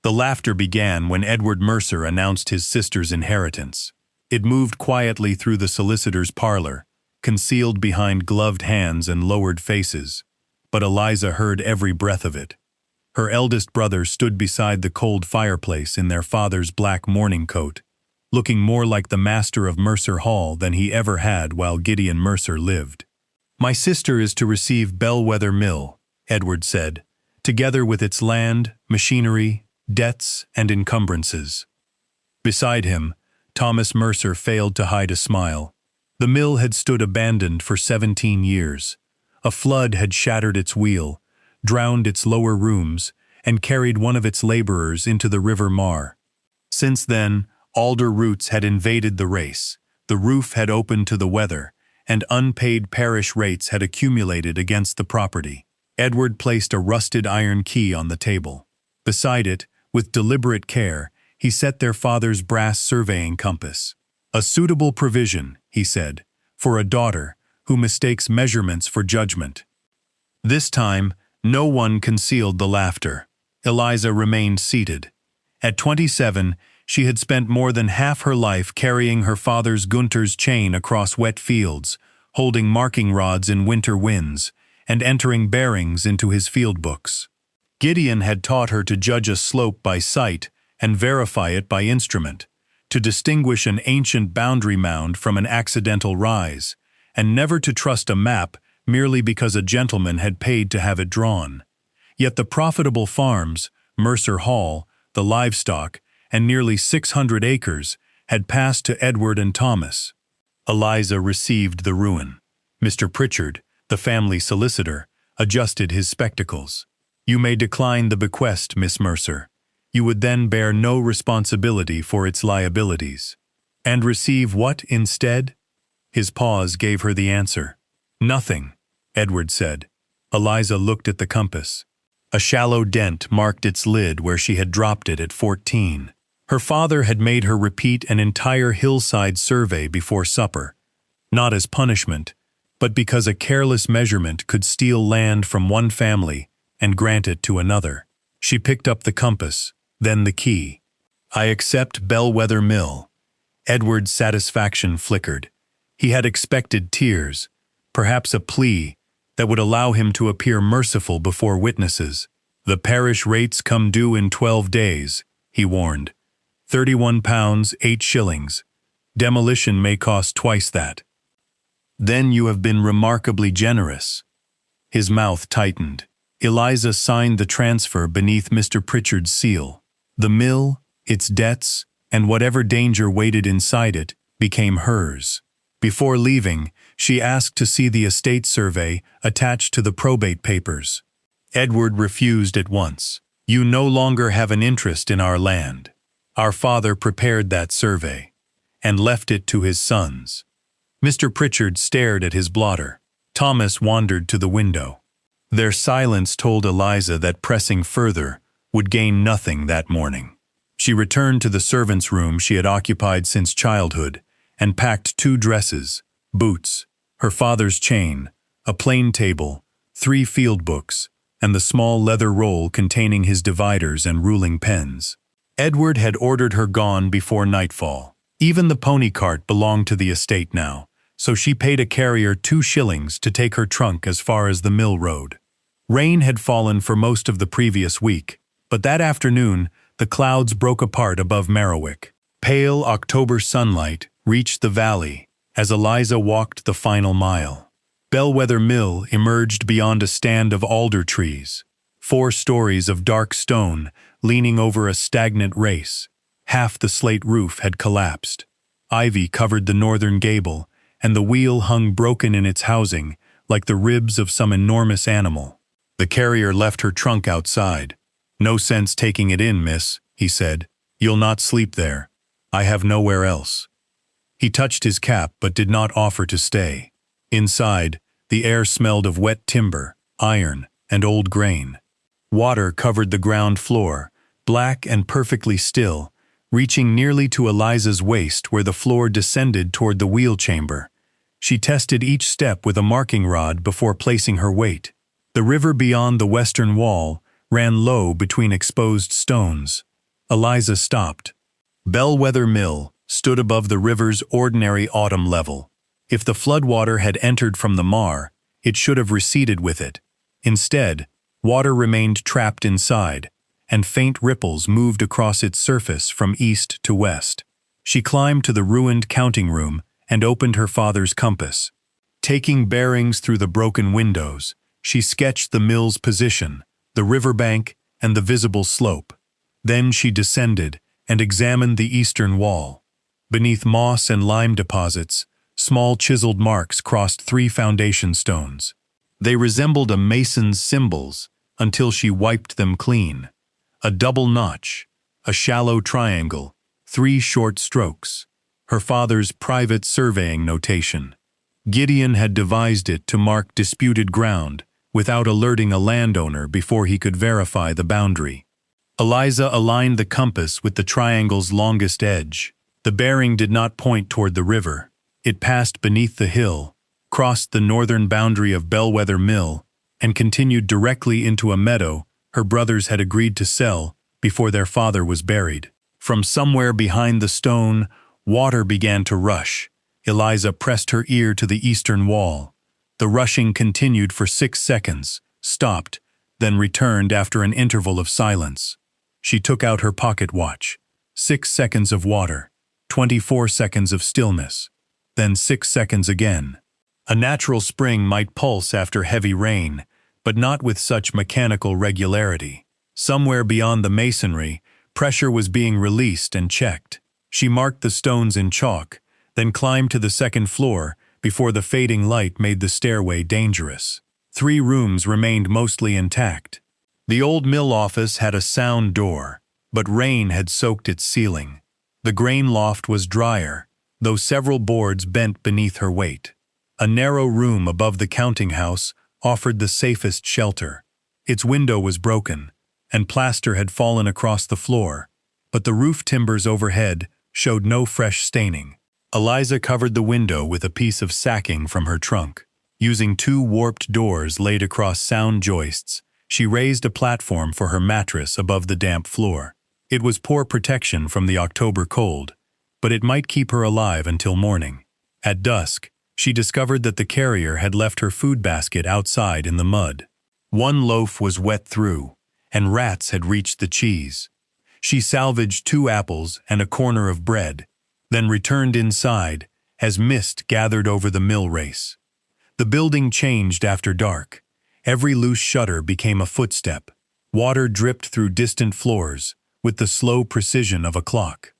The laughter began when Edward Mercer announced his sister's inheritance. It moved quietly through the solicitor's parlor, concealed behind gloved hands and lowered faces, but Eliza heard every breath of it. Her eldest brother stood beside the cold fireplace in their father's black morning coat, looking more like the master of Mercer Hall than he ever had while Gideon Mercer lived. "My sister is to receive Bellwether Mill," Edward said, "together with its land, machinery, debts, and encumbrances." Beside him, Thomas Mercer failed to hide a smile. The mill had stood abandoned for 17 years. A flood had shattered its wheel, drowned its lower rooms, and carried one of its laborers into the River Mar. Since then, alder roots had invaded the race, the roof had opened to the weather, and unpaid parish rates had accumulated against the property. Edward placed a rusted iron key on the table. Beside it, with deliberate care, he set their father's brass surveying compass. "A suitable provision," he said, "for a daughter who mistakes measurements for judgment." This time, no one concealed the laughter. Eliza remained seated. At 27, she had spent more than half her life carrying her father's Gunter's chain across wet fields, holding marking rods in winter winds, and entering bearings into his field books. Gideon had taught her to judge a slope by sight and verify it by instrument, to distinguish an ancient boundary mound from an accidental rise, and never to trust a map merely because a gentleman had paid to have it drawn. Yet the profitable farms, Mercer Hall, the livestock, and nearly 600 acres had passed to Edward and Thomas. Eliza received the ruin. Mr. Pritchard, the family solicitor, adjusted his spectacles. "You may decline the bequest, Miss Mercer. You would then bear no responsibility for its liabilities." "And receive what instead?" His pause gave her the answer. "Nothing," Edward said. Eliza looked at the compass. A shallow dent marked its lid where she had dropped it at 14. Her father had made her repeat an entire hillside survey before supper, not as punishment, but because a careless measurement could steal land from one family and grant it to another. She picked up the compass, then the key. "I accept Bellwether Mill." Edward's satisfaction flickered. He had expected tears, perhaps a plea that would allow him to appear merciful before witnesses. "The parish rates come due in 12 days, he warned. £31, 8 shillings. Demolition may cost twice that." "Then you have been remarkably generous." His mouth tightened. Eliza signed the transfer beneath Mr. Pritchard's seal. The mill, its debts, and whatever danger waited inside it, became hers. Before leaving, she asked to see the estate survey attached to the probate papers. Edward refused at once. "You no longer have an interest in our land. Our father prepared that survey, and left it to his sons." Mr. Pritchard stared at his blotter. Thomas wandered to the window. Their silence told Eliza that pressing further would gain nothing that morning. She returned to the servants' room she had occupied since childhood and packed 2 dresses, boots, her father's chain, a plane table, 3 field books, and the small leather roll containing his dividers and ruling pens. Edward had ordered her gone before nightfall. Even the pony cart belonged to the estate now, so she paid a carrier 2 shillings to take her trunk as far as the mill road. Rain had fallen for most of the previous week, but that afternoon the clouds broke apart above Merriwick. Pale October sunlight reached the valley as Eliza walked the final mile. Bellwether Mill emerged beyond a stand of alder trees, 4 stories of dark stone leaning over a stagnant race. Half the slate roof had collapsed. Ivy covered the northern gable, and the wheel hung broken in its housing like the ribs of some enormous animal. The carrier left her trunk outside. "No sense taking it in, miss," he said. "You'll not sleep there. I have nowhere else." He touched his cap but did not offer to stay. Inside, the air smelled of wet timber, iron, and old grain. Water covered the ground floor, black and perfectly still, reaching nearly to Eliza's waist where the floor descended toward the wheel chamber. She tested each step with a marking rod before placing her weight. The river beyond the western wall ran low between exposed stones, Eliza stopped. Bellwether Mill stood above the river's ordinary autumn level. If the floodwater had entered from the Mar, it should have receded with it. Instead, water remained trapped inside, and faint ripples moved across its surface from east to west. She climbed to the ruined counting room and opened her father's compass. Taking bearings through the broken windows, she sketched the mill's position, the riverbank, and the visible slope. Then she descended and examined the eastern wall. Beneath moss and lime deposits, small chiseled marks crossed 3 foundation stones. They resembled a mason's symbols until she wiped them clean. A double notch, a shallow triangle, 3 short strokes. Her father's private surveying notation. Gideon had devised it to mark disputed ground without alerting a landowner before he could verify the boundary. Eliza aligned the compass with the triangle's longest edge. The bearing did not point toward the river. It passed beneath the hill, crossed the northern boundary of Bellwether Mill, and continued directly into a meadow her brothers had agreed to sell before their father was buried. From somewhere behind the stone, water began to rush. Eliza pressed her ear to the eastern wall. The rushing continued for 6 seconds, stopped, then returned after an interval of silence. She took out her pocket watch. 6 seconds of water, 24 seconds of stillness, then 6 seconds again. A natural spring might pulse after heavy rain, but not with such mechanical regularity. Somewhere beyond the masonry, pressure was being released and checked. She marked the stones in chalk, then climbed to the 2nd floor before the fading light made the stairway dangerous. 3 rooms remained mostly intact. The old mill office had a sound door, but rain had soaked its ceiling. The grain loft was drier, though several boards bent beneath her weight. A narrow room above the counting house offered the safest shelter. Its window was broken, and plaster had fallen across the floor, but the roof timbers overhead showed no fresh staining. Eliza covered the window with a piece of sacking from her trunk. Using 2 warped doors laid across sound joists, she raised a platform for her mattress above the damp floor. It was poor protection from the October cold, but it might keep her alive until morning. At dusk, she discovered that the carrier had left her food basket outside in the mud. 1 loaf was wet through, and rats had reached the cheese. She salvaged 2 apples and a corner of bread, then returned inside as mist gathered over the mill race. The building changed after dark. Every loose shutter became a footstep. Water dripped through distant floors with the slow precision of a clock.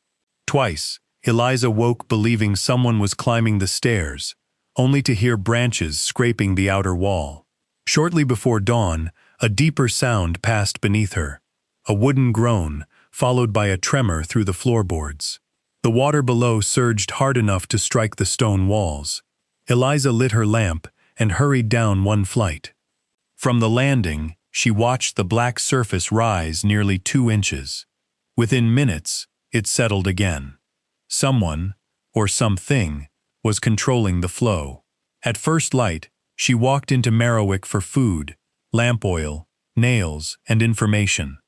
Twice, Eliza woke believing someone was climbing the stairs, only to hear branches scraping the outer wall. Shortly before dawn, a deeper sound passed beneath her, a wooden groan, followed by a tremor through the floorboards. The water below surged hard enough to strike the stone walls. Eliza lit her lamp and hurried down 1 flight. From the landing, she watched the black surface rise nearly 2 inches. Within minutes, it settled again. Someone, or something, was controlling the flow. At first light, she walked into Merriwick for food, lamp oil, nails, and information.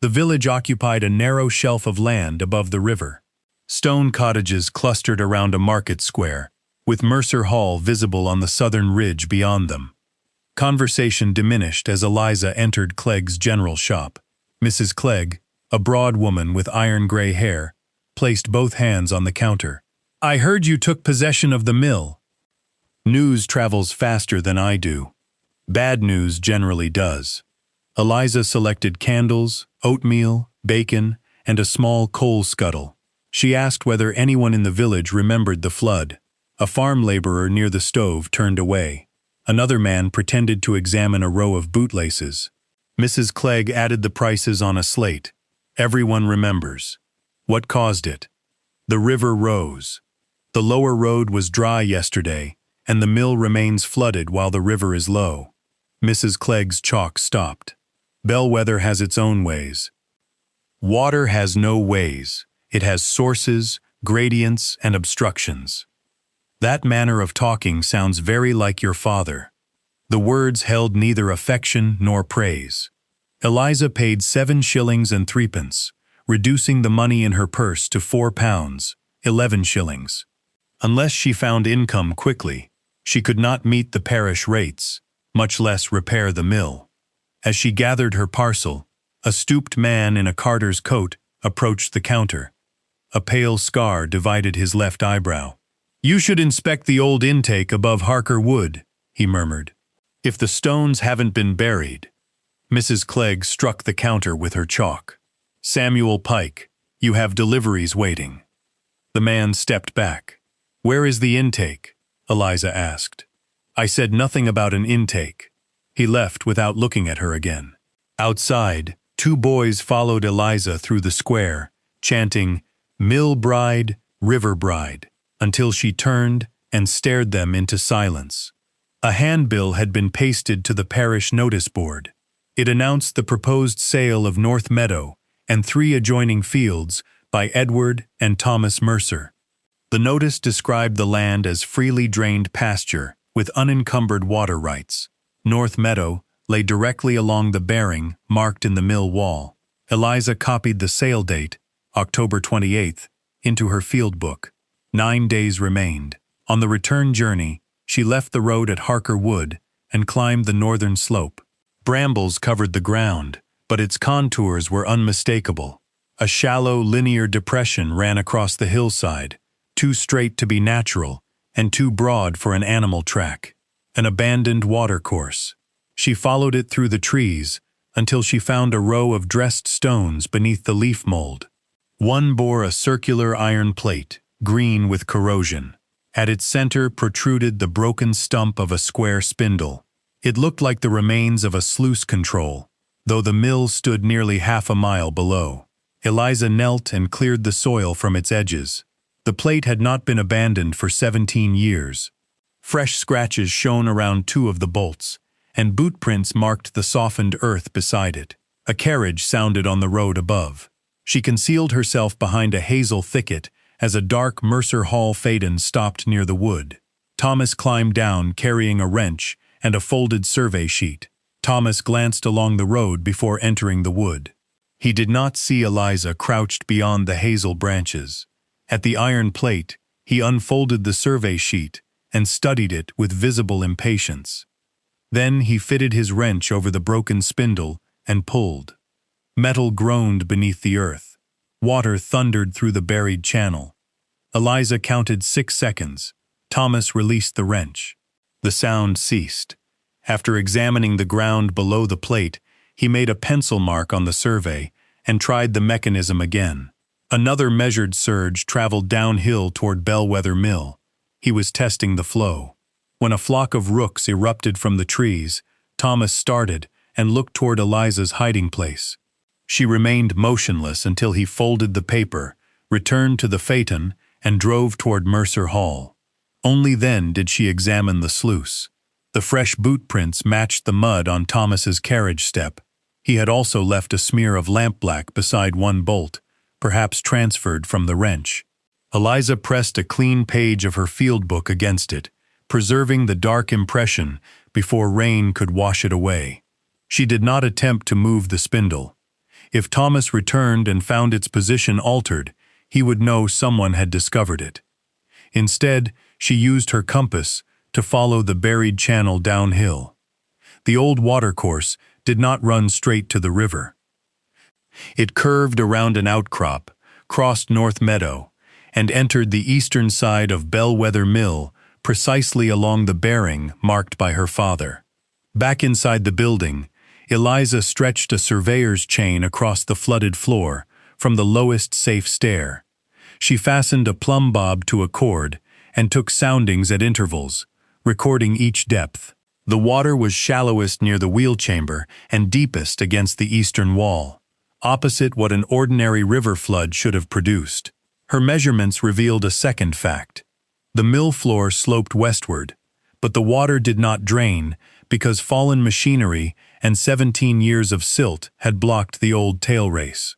The village occupied a narrow shelf of land above the river. Stone cottages clustered around a market square, with Mercer Hall visible on the southern ridge beyond them. Conversation diminished as Eliza entered Clegg's general shop. Mrs. Clegg, a broad woman with iron-gray hair, placed both hands on the counter. "I heard you took possession of the mill." "News travels faster than I do. Bad news generally does." Eliza selected candles, oatmeal, bacon, and a small coal scuttle. She asked whether anyone in the village remembered the flood. A farm laborer near the stove turned away. Another man pretended to examine a row of bootlaces. Mrs. Clegg added the prices on a slate. "Everyone remembers." "What caused it?" "The river rose. The lower road was dry yesterday, and the mill remains flooded while the river is low." Mrs. Clegg's chalk stopped. "Bellwether has its own ways." "Water has no ways. It has sources, gradients, and obstructions." "That manner of talking sounds very like your father." The words held neither affection nor praise. Eliza paid 7 shillings and 3 pence, reducing the money in her purse to £4, 11 shillings. Unless she found income quickly, she could not meet the parish rates, much less repair the mill. As she gathered her parcel, a stooped man in a carter's coat approached the counter. A pale scar divided his left eyebrow. "You should inspect the old intake above Harker Wood," he murmured. "If the stones haven't been buried." Mrs. Clegg struck the counter with her chalk. "Samuel Pike, you have deliveries waiting." The man stepped back. "Where is the intake?" Eliza asked. "I said nothing about an intake." He left without looking at her again. Outside, two boys followed Eliza through the square, chanting, "Mill Bride, River Bride," until she turned and stared them into silence. A handbill had been pasted to the parish notice board. It announced the proposed sale of North Meadow and 3 adjoining fields by Edward and Thomas Mercer. The notice described the land as freely drained pasture with unencumbered water rights. North Meadow lay directly along the bearing marked in the mill wall. Eliza copied the sale date, October 28th, into her field book. 9 days remained. On the return journey, she left the road at Harker Wood and climbed the northern slope. Brambles covered the ground, but its contours were unmistakable. A shallow, linear depression ran across the hillside, too straight to be natural and too broad for an animal track. An abandoned watercourse. She followed it through the trees until she found a row of dressed stones beneath the leaf mold. One bore a circular iron plate, green with corrosion. At its center protruded the broken stump of a square spindle. It looked like the remains of a sluice control, though the mill stood nearly half a mile below. Eliza knelt and cleared the soil from its edges. The plate had not been abandoned for 17 years. Fresh scratches shone around 2 of the bolts, and boot prints marked the softened earth beside it. A carriage sounded on the road above. She concealed herself behind a hazel thicket as a dark Mercer Hall phaeton stopped near the wood. Thomas climbed down carrying a wrench and a folded survey sheet. Thomas glanced along the road before entering the wood. He did not see Eliza crouched beyond the hazel branches. At the iron plate, he unfolded the survey sheet and studied it with visible impatience. Then he fitted his wrench over the broken spindle and pulled. Metal groaned beneath the earth. Water thundered through the buried channel. Eliza counted 6 seconds. Thomas released the wrench. The sound ceased. After examining the ground below the plate, he made a pencil mark on the survey and tried the mechanism again. Another measured surge traveled downhill toward Bellwether Mill. He was testing the flow. When a flock of rooks erupted from the trees, Thomas started and looked toward Eliza's hiding place. She remained motionless until he folded the paper, returned to the phaeton, and drove toward Mercer Hall. Only then did she examine the sluice. The fresh boot prints matched the mud on Thomas's carriage step. He had also left a smear of lampblack beside one bolt, perhaps transferred from the wrench. Eliza pressed a clean page of her field book against it, preserving the dark impression before rain could wash it away. She did not attempt to move the spindle. If Thomas returned and found its position altered, he would know someone had discovered it. Instead, she used her compass to follow the buried channel downhill. The old watercourse did not run straight to the river. It curved around an outcrop, crossed North Meadow, and entered the eastern side of Bellwether Mill precisely along the bearing marked by her father. Back inside the building, Eliza stretched a surveyor's chain across the flooded floor from the lowest safe stair. She fastened a plumb bob to a cord and took soundings at intervals, recording each depth. The water was shallowest near the wheel chamber and deepest against the eastern wall, opposite what an ordinary river flood should have produced. Her measurements revealed a second fact. The mill floor sloped westward, but the water did not drain because fallen machinery and 17 years of silt had blocked the old tail race.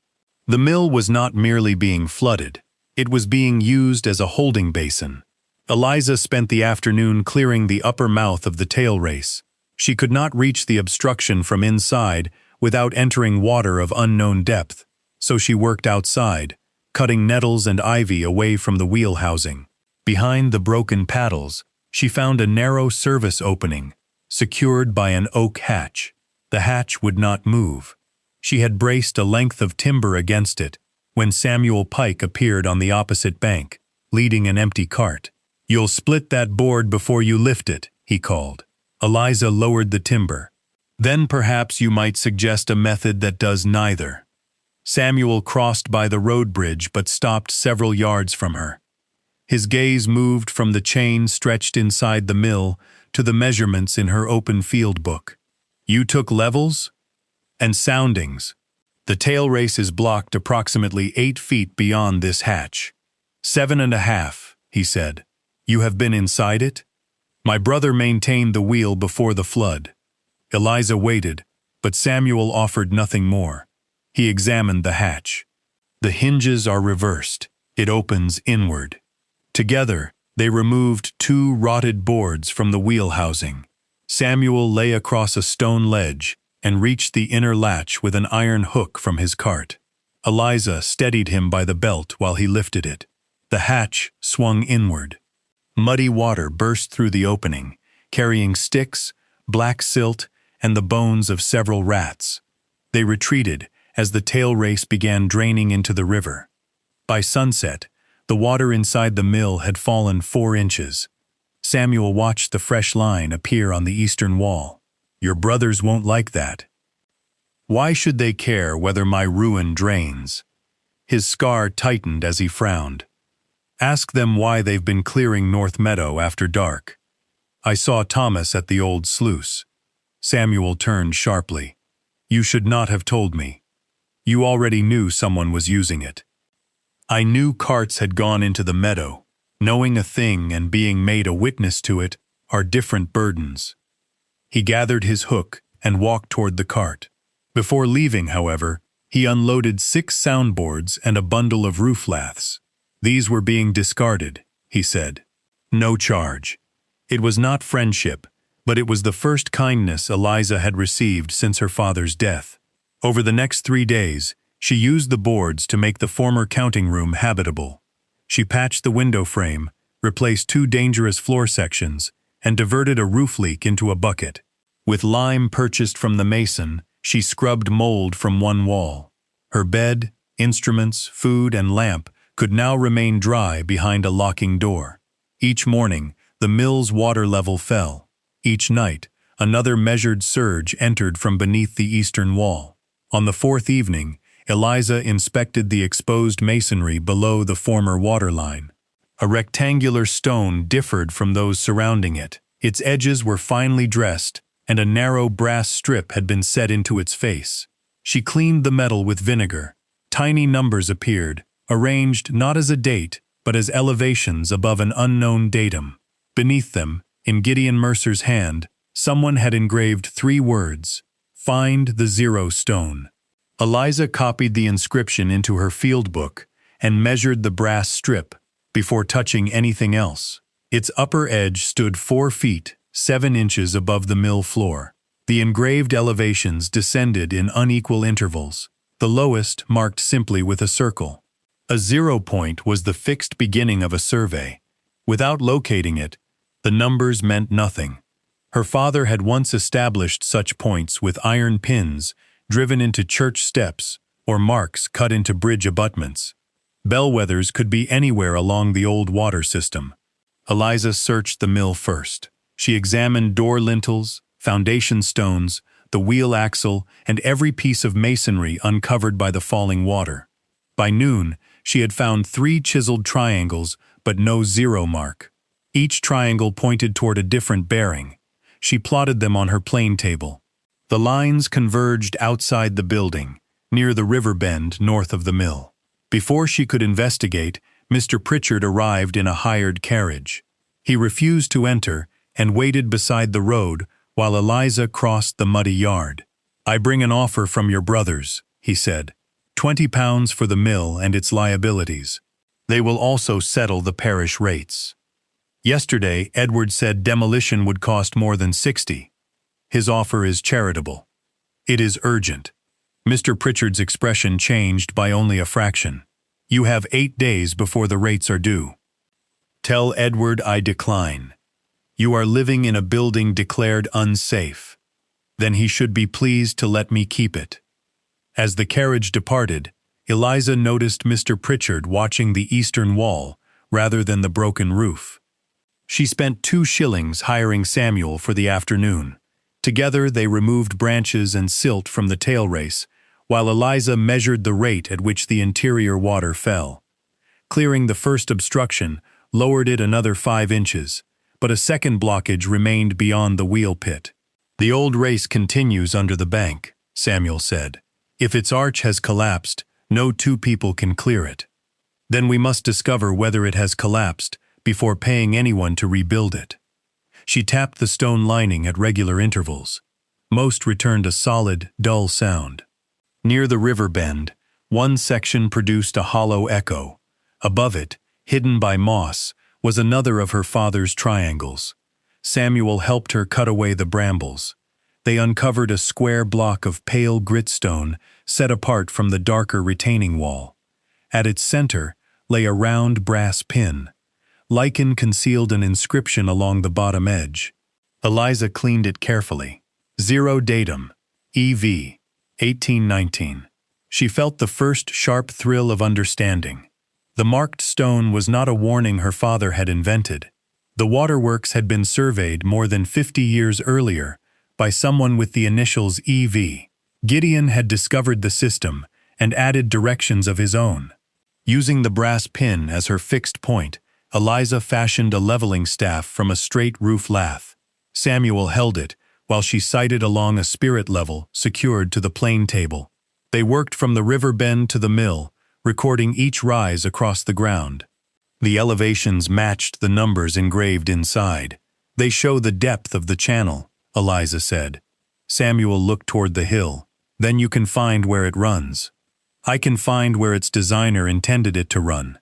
The mill was not merely being flooded, it was being used as a holding basin. Eliza spent the afternoon clearing the upper mouth of the tail race. She could not reach the obstruction from inside without entering water of unknown depth. so she worked outside, cutting nettles and ivy away from the wheel housing. Behind the broken paddles, she found a narrow service opening, secured by an oak hatch. The hatch would not move. She had braced a length of timber against it when Samuel Pike appeared on the opposite bank, leading an empty cart. "You'll split that board before you lift it," he called. Eliza lowered the timber. "Then perhaps you might suggest a method that does neither." Samuel crossed by the road bridge but stopped several yards from her. His gaze moved from the chain stretched inside the mill to the measurements in her open field book. "You took levels and soundings. The tail race is blocked approximately 8 feet beyond this hatch." 7.5, he said. "You have been inside it?" "My brother maintained the wheel before the flood." Eliza waited, but Samuel offered nothing more. He examined the hatch. "The hinges are reversed. It opens inward." Together, they removed 2 rotted boards from the wheel housing. Samuel lay across a stone ledge and reached the inner latch with an iron hook from his cart. Eliza steadied him by the belt while he lifted it. The hatch swung inward. Muddy water burst through the opening, carrying sticks, black silt, and the bones of several rats. They retreated as the tail race began draining into the river. By sunset, the water inside the mill had fallen 4 inches. Samuel watched the fresh line appear on the eastern wall. "Your brothers won't like that." "Why should they care whether my ruin drains?" His scar tightened as he frowned. "Ask them why they've been clearing North Meadow after dark." "I saw Thomas at the old sluice." Samuel turned sharply. "You should not have told me. You already knew someone was using it." "I knew carts had gone into the meadow. Knowing a thing and being made a witness to it are different burdens." He gathered his hook and walked toward the cart. Before leaving, however, he unloaded 6 soundboards and a bundle of roof laths. "These were being discarded," he said. "No charge." It was not friendship, but it was the first kindness Eliza had received since her father's death. Over the next 3 days, she used the boards to make the former counting room habitable. She patched the window frame, replaced 2 dangerous floor sections, and diverted a roof leak into a bucket. With lime purchased from the mason, she scrubbed mold from one wall. Her bed, instruments, food, and lamp could now remain dry behind a locking door. Each morning, the mill's water level fell. Each night, another measured surge entered from beneath the eastern wall. On the 4th evening, Eliza inspected the exposed masonry below the former waterline. A rectangular stone differed from those surrounding it. Its edges were finely dressed, and a narrow brass strip had been set into its face. She cleaned the metal with vinegar. Tiny numbers appeared, arranged not as a date, but as elevations above an unknown datum. Beneath them, in Gideon Mercer's hand, someone had engraved 3 words: "Find the Zero Stone." Eliza copied the inscription into her field book and measured the brass strip before touching anything else. Its upper edge stood 4 feet, 7 inches above the mill floor. The engraved elevations descended in unequal intervals, the lowest marked simply with a circle. A 0 point was the fixed beginning of a survey. Without locating it, the numbers meant nothing. Her father had once established such points with iron pins driven into church steps or marks cut into bridge abutments. Bellwethers could be anywhere along the old water system. Eliza searched the mill first. She examined door lintels, foundation stones, the wheel axle, and every piece of masonry uncovered by the falling water. By noon, she had found 3 chiseled triangles, but no 0 mark. Each triangle pointed toward a different bearing. She plotted them on her plane table. The lines converged outside the building, near the river bend north of the mill. Before she could investigate, Mr. Pritchard arrived in a hired carriage. He refused to enter and waited beside the road while Eliza crossed the muddy yard. "I bring an offer from your brothers," he said. £20 for the mill and its liabilities. They will also settle the parish rates. Yesterday, Edward said demolition would cost more than 60. His offer is charitable. It is urgent. Mr. Pritchard's expression changed by only a fraction. You have 8 days before the rates are due. Tell Edward I decline. You are living in a building declared unsafe. Then he should be pleased to let me keep it. As the carriage departed, Eliza noticed Mr. Pritchard watching the eastern wall rather than the broken roof. She spent 2 shillings hiring Samuel for the afternoon. Together they removed branches and silt from the tail race, while Eliza measured the rate at which the interior water fell. Clearing the first obstruction lowered it another 5 inches, but a second blockage remained beyond the wheel pit. The old race continues under the bank, Samuel said. If its arch has collapsed, no 2 people can clear it. Then we must discover whether it has collapsed before paying anyone to rebuild it. She tapped the stone lining at regular intervals. Most returned a solid, dull sound. Near the river bend, one section produced a hollow echo. Above it, hidden by moss, was another of her father's triangles. Samuel helped her cut away the brambles. They uncovered a square block of pale gritstone set apart from the darker retaining wall. At its center lay a round brass pin. Lichen concealed an inscription along the bottom edge. Eliza cleaned it carefully. Zero datum, EV, 1819. She felt the first sharp thrill of understanding. The marked stone was not a warning her father had invented. The waterworks had been surveyed more than 50 years earlier by someone with the initials EV. Gideon had discovered the system and added directions of his own. Using the brass pin as her fixed point, Eliza fashioned a leveling staff from a straight roof lath. Samuel held it while she sighted along a spirit level secured to the plane table. They worked from the river bend to the mill, recording each rise across the ground. The elevations matched the numbers engraved inside. They show the depth of the channel, Eliza said. Samuel looked toward the hill. Then you can find where it runs. I can find where its designer intended it to run.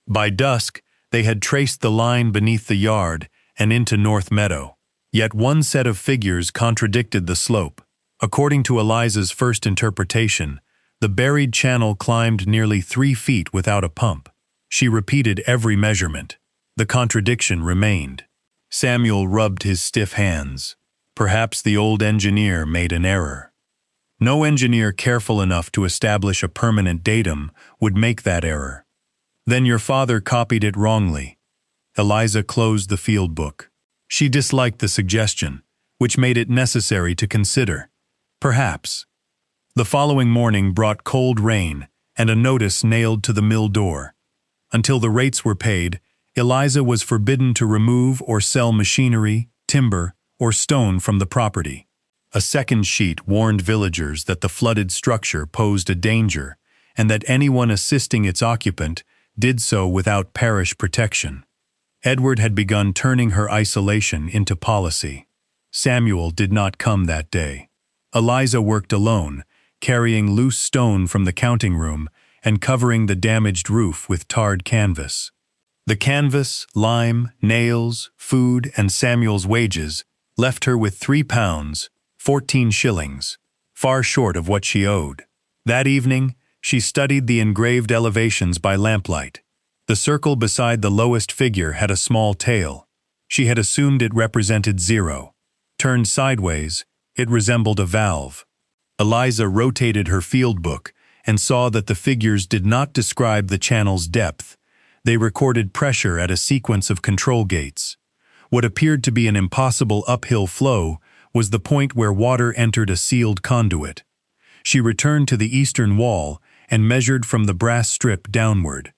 By dusk, they had traced the line beneath the yard and into North Meadow. Yet one set of figures contradicted the slope. According to Eliza's first interpretation, the buried channel climbed nearly 3 feet without a pump. She repeated every measurement. The contradiction remained. Samuel rubbed his stiff hands. Perhaps the old engineer made an error. No engineer careful enough to establish a permanent datum would make that error. Then your father copied it wrongly. Eliza closed the field book. She disliked the suggestion, which made it necessary to consider. Perhaps. The following morning brought cold rain and a notice nailed to the mill door. Until the rates were paid, Eliza was forbidden to remove or sell machinery, timber, or stone from the property. A second sheet warned villagers that the flooded structure posed a danger and that anyone assisting its occupant did so without parish protection. Edward had begun turning her isolation into policy. Samuel did not come that day. Eliza worked alone, carrying loose stone from the counting room and covering the damaged roof with tarred canvas. The canvas, lime, nails, food, and Samuel's wages left her with £3, 14 shillings, far short of what she owed. That evening, she studied the engraved elevations by lamplight. The circle beside the lowest figure had a small tail. She had assumed it represented 0. Turned sideways, it resembled a valve. Eliza rotated her field book and saw that the figures did not describe the channel's depth. They recorded pressure at a sequence of control gates. What appeared to be an impossible uphill flow was the point where water entered a sealed conduit. She returned to the eastern wall and measured from the brass strip downward.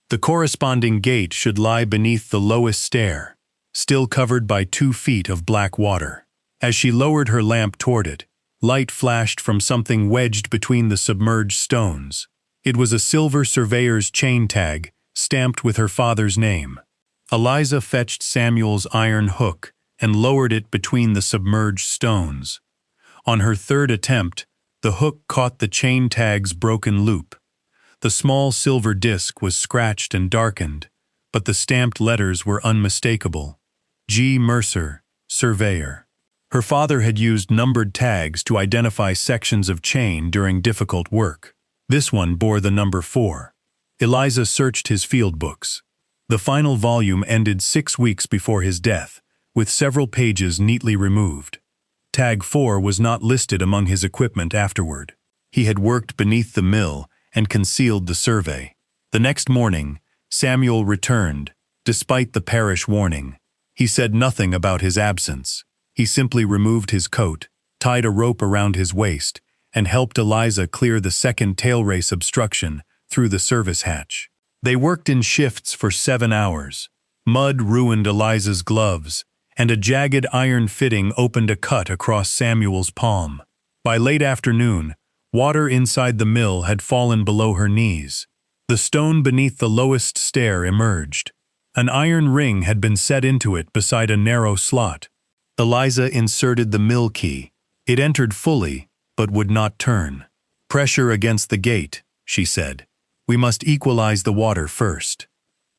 The corresponding gate should lie beneath the lowest stair, still covered by 2 feet of black water. As she lowered her lamp toward it, light flashed from something wedged between the submerged stones. It was a silver surveyor's chain tag, stamped with her father's name. Eliza fetched Samuel's iron hook and lowered it between the submerged stones. On her third attempt, the hook caught the chain tag's broken loop. The small silver disc was scratched and darkened, but the stamped letters were unmistakable. G. Mercer, Surveyor. Her father had used numbered tags to identify sections of chain during difficult work. This one bore the number 4. Eliza searched his field books. The final volume ended 6 weeks before his death, with several pages neatly removed. Tag 4 was not listed among his equipment afterward. He had worked beneath the mill and concealed the survey. The next morning, Samuel returned, despite the parish warning. He said nothing about his absence. He simply removed his coat, tied a rope around his waist, and helped Eliza clear the second tail race obstruction through the service hatch. They worked in shifts for 7 hours. Mud ruined Eliza's gloves, and a jagged iron fitting opened a cut across Samuel's palm. By late afternoon, water inside the mill had fallen below her knees. The stone beneath the lowest stair emerged. An iron ring had been set into it beside a narrow slot. Eliza inserted the mill key. It entered fully, but would not turn. "Pressure against the gate," she said. "We must equalize the water first."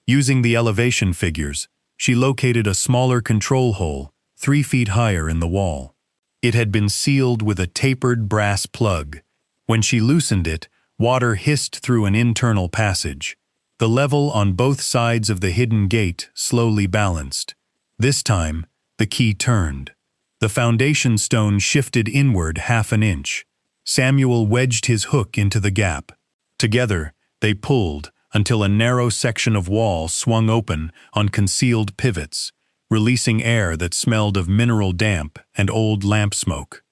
Using the elevation figures, she located a smaller control hole 3 feet higher in the wall. It had been sealed with a tapered brass plug. When she loosened it, water hissed through an internal passage. The level on both sides of the hidden gate slowly balanced. This time, the key turned. The foundation stone shifted inward 1/2 inch. Samuel wedged his hook into the gap. Together, they pulled until a narrow section of wall swung open on concealed pivots, releasing air that smelled of mineral damp and old lamp smoke.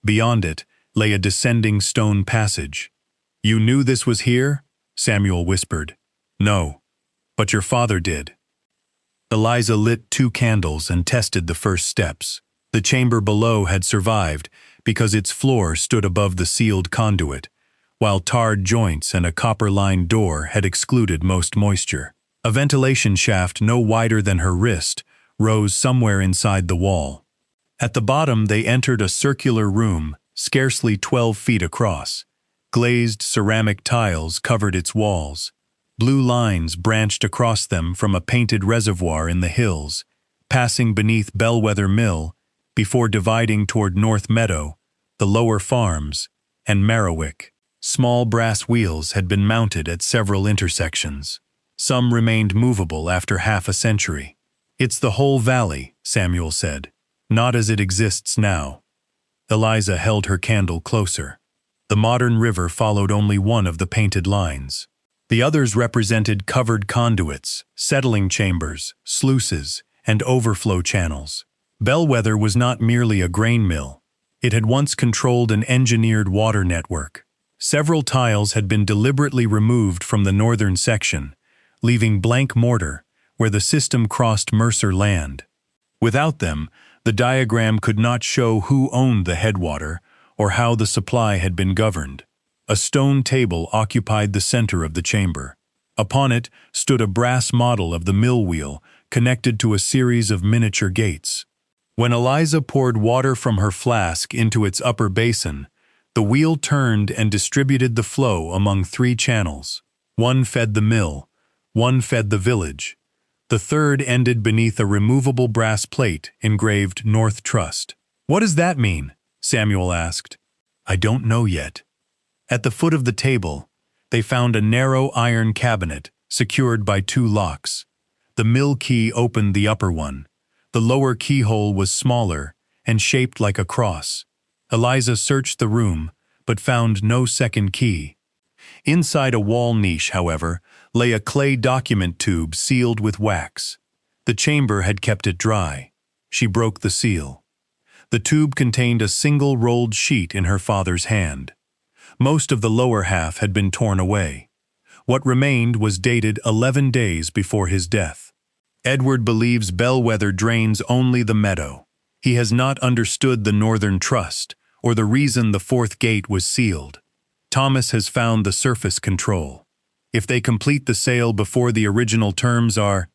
Beyond it lay a descending stone passage. "You knew this was here?" Samuel whispered. "No, but your father did." Eliza lit 2 candles and tested the first steps. The chamber below had survived because its floor stood above the sealed conduit, while tarred joints and a copper-lined door had excluded most moisture. A ventilation shaft no wider than her wrist rose somewhere inside the wall. At the bottom they entered a circular room, scarcely 12 feet across. Glazed ceramic tiles covered its walls. Blue lines branched across them from a painted reservoir in the hills, passing beneath Bellwether Mill before dividing toward North Meadow, the lower farms, and Merriwick. Small brass wheels had been mounted at several intersections. Some remained movable after 1/2 century. "It's the whole valley," Samuel said, "not as it exists now." Eliza held her candle closer. The modern river followed only one of the painted lines. The others represented covered conduits, settling chambers, sluices, and overflow channels. Bellwether was not merely a grain mill. It had once controlled an engineered water network. Several tiles had been deliberately removed from the northern section, leaving blank mortar where the system crossed Mercer land. Without them, the diagram could not show who owned the headwater or how the supply had been governed. A stone table occupied the center of the chamber. Upon it stood a brass model of the mill wheel connected to a series of miniature gates. When Eliza poured water from her flask into its upper basin, the wheel turned and distributed the flow among 3 channels. One fed the mill, one fed the village. The third ended beneath a removable brass plate engraved North Trust. "What does that mean?" Samuel asked. "I don't know yet." At the foot of the table, they found a narrow iron cabinet secured by 2 locks. The mill key opened the upper one. The lower keyhole was smaller and shaped like a cross. Eliza searched the room, but found no second key. Inside a wall niche, however, lay a clay document tube sealed with wax. The chamber had kept it dry. She broke the seal. The tube contained a single rolled sheet in her father's hand. Most of the lower half had been torn away. What remained was dated 11 days before his death. "Edward believes Bellwether drains only the meadow. He has not understood the Northern Trust, or the reason the 4th gate was sealed. Thomas has found the surface control. If they complete the sale before the original terms are—"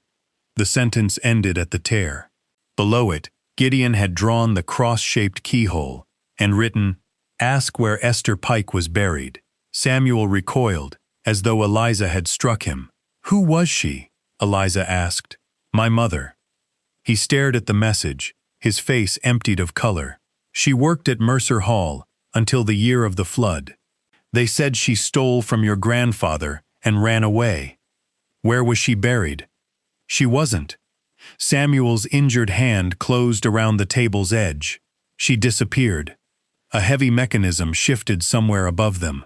The sentence ended at the tear. Below it, Gideon had drawn the cross-shaped keyhole and written, "Ask where Esther Pike was buried." Samuel recoiled, as though Eliza had struck him. "Who was she?" Eliza asked. "My mother." He stared at the message, his face emptied of color. "She worked at Mercer Hall until the year of the flood. They said she stole from your grandfather and ran away. Where was she buried?" "She wasn't." Samuel's injured hand closed around the table's edge. "She disappeared." A heavy mechanism shifted somewhere above them.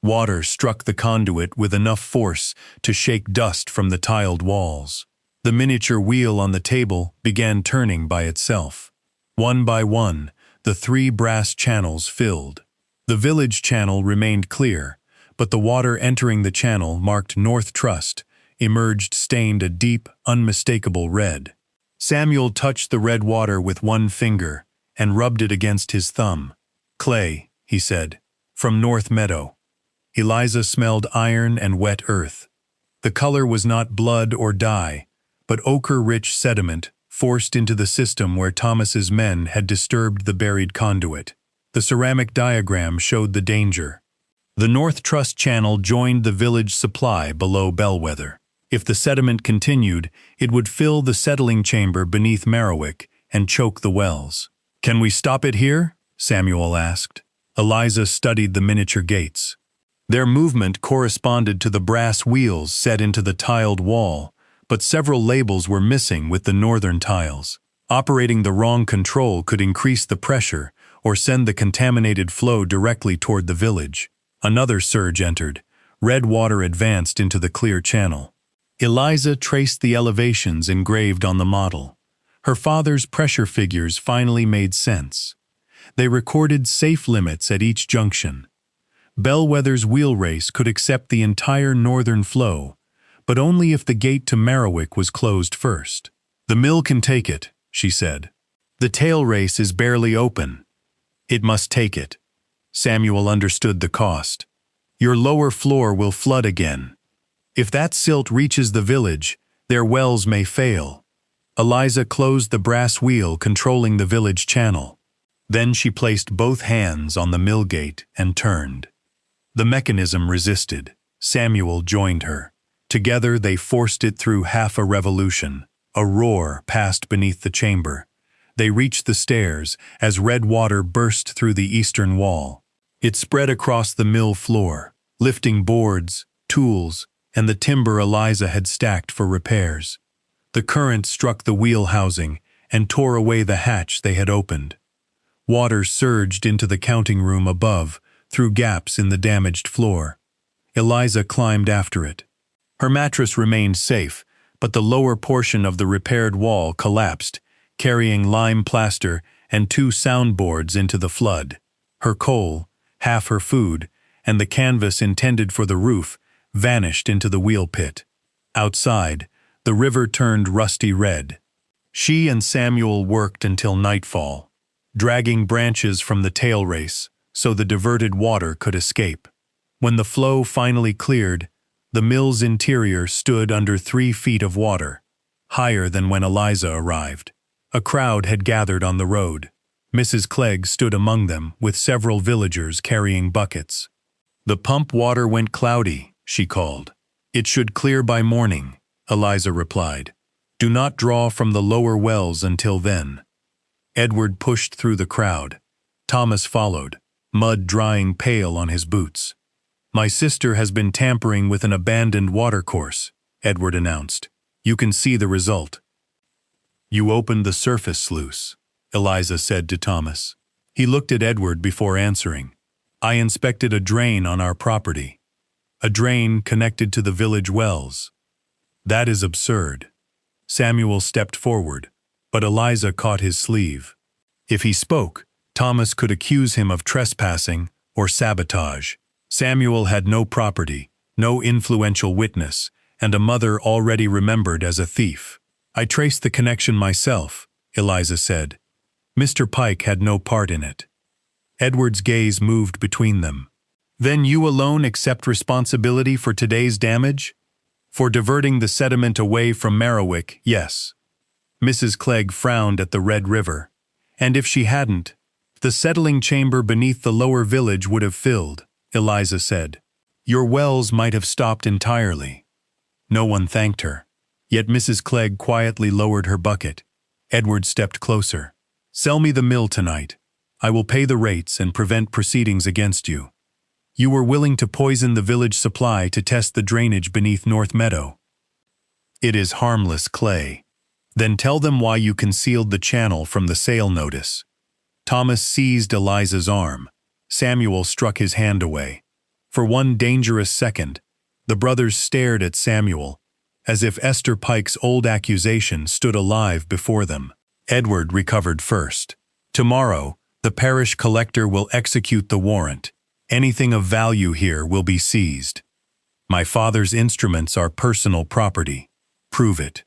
Water struck the conduit with enough force to shake dust from the tiled walls. The miniature wheel on the table began turning by itself. One by one, the 3 brass channels filled. The village channel remained clear, but the water entering the channel marked North Trust emerged stained a deep, unmistakable red. Samuel touched the red water with one finger and rubbed it against his thumb. "Clay," he said, "from North Meadow." Eliza smelled iron and wet earth. The color was not blood or dye, but ochre-rich sediment forced into the system where Thomas's men had disturbed the buried conduit. The ceramic diagram showed the danger. The North Trust Channel joined the village supply below Bellwether. If the sediment continued, it would fill the settling chamber beneath Merriwick and choke the wells. "Can we stop it here?" Samuel asked. Eliza studied the miniature gates. Their movement corresponded to the brass wheels set into the tiled wall, but several labels were missing with the northern tiles. Operating the wrong control could increase the pressure or send the contaminated flow directly toward the village. Another surge entered. Red water advanced into the clear channel. Eliza traced the elevations engraved on the model. Her father's pressure figures finally made sense. They recorded safe limits at each junction. Bellwether's wheel race could accept the entire northern flow, but only if the gate to Merriwick was closed first. "The mill can take it," she said. "The tail race is barely open. It must take it." Samuel understood the cost. "Your lower floor will flood again. If that silt reaches the village, their wells may fail." Eliza closed the brass wheel controlling the village channel. Then she placed both hands on the mill gate and turned. The mechanism resisted. Samuel joined her. Together they forced it through half a revolution. A roar passed beneath the chamber. They reached the stairs as red water burst through the eastern wall. It spread across the mill floor, lifting boards, tools, and the timber Eliza had stacked for repairs. The current struck the wheel housing and tore away the hatch they had opened. Water surged into the counting room above, through gaps in the damaged floor. Eliza climbed after it. Her mattress remained safe, but the lower portion of the repaired wall collapsed, carrying lime plaster and 2 soundboards into the flood. Her coal, half her food, and the canvas intended for the roof vanished into the wheel pit. Outside, the river turned rusty red. She and Samuel worked until nightfall, dragging branches from the tail race so the diverted water could escape. When the flow finally cleared, the mill's interior stood under 3 feet of water, higher than when Eliza arrived. A crowd had gathered on the road. Mrs. Clegg stood among them with several villagers carrying buckets. "The pump water went cloudy," she called. "It should clear by morning," Eliza replied. "Do not draw from the lower wells until then." Edward pushed through the crowd. Thomas followed, mud drying pale on his boots. "My sister has been tampering with an abandoned watercourse," Edward announced. "You can see the result." "You opened the surface sluice," Eliza said to Thomas. He looked at Edward before answering. "I inspected a drain on our property. A drain connected to the village wells." "That is absurd." Samuel stepped forward, but Eliza caught his sleeve. If he spoke, Thomas could accuse him of trespassing or sabotage. Samuel had no property, no influential witness, and a mother already remembered as a thief. "I traced the connection myself," Eliza said. "Mr. Pike had no part in it." Edward's gaze moved between them. "Then you alone accept responsibility for today's damage?" "For diverting the sediment away from Merriwick, yes." Mrs. Clegg frowned at the Red River. "And if she hadn't, the settling chamber beneath the lower village would have filled," Eliza said. "Your wells might have stopped entirely." No one thanked her. Yet Mrs. Clegg quietly lowered her bucket. Edward stepped closer. Sell me the mill tonight. I will pay the rates and prevent proceedings against you. You were willing to poison the village supply to test the drainage beneath North Meadow. It is harmless clay. Then tell them why you concealed the channel from the sale notice. Thomas seized Eliza's arm. Samuel struck his hand away. For one dangerous second, the brothers stared at Samuel, as if Esther Pike's old accusation stood alive before them. Edward recovered first. Tomorrow, the parish collector will execute the warrant. Anything of value here will be seized. My father's instruments are personal property. Prove it.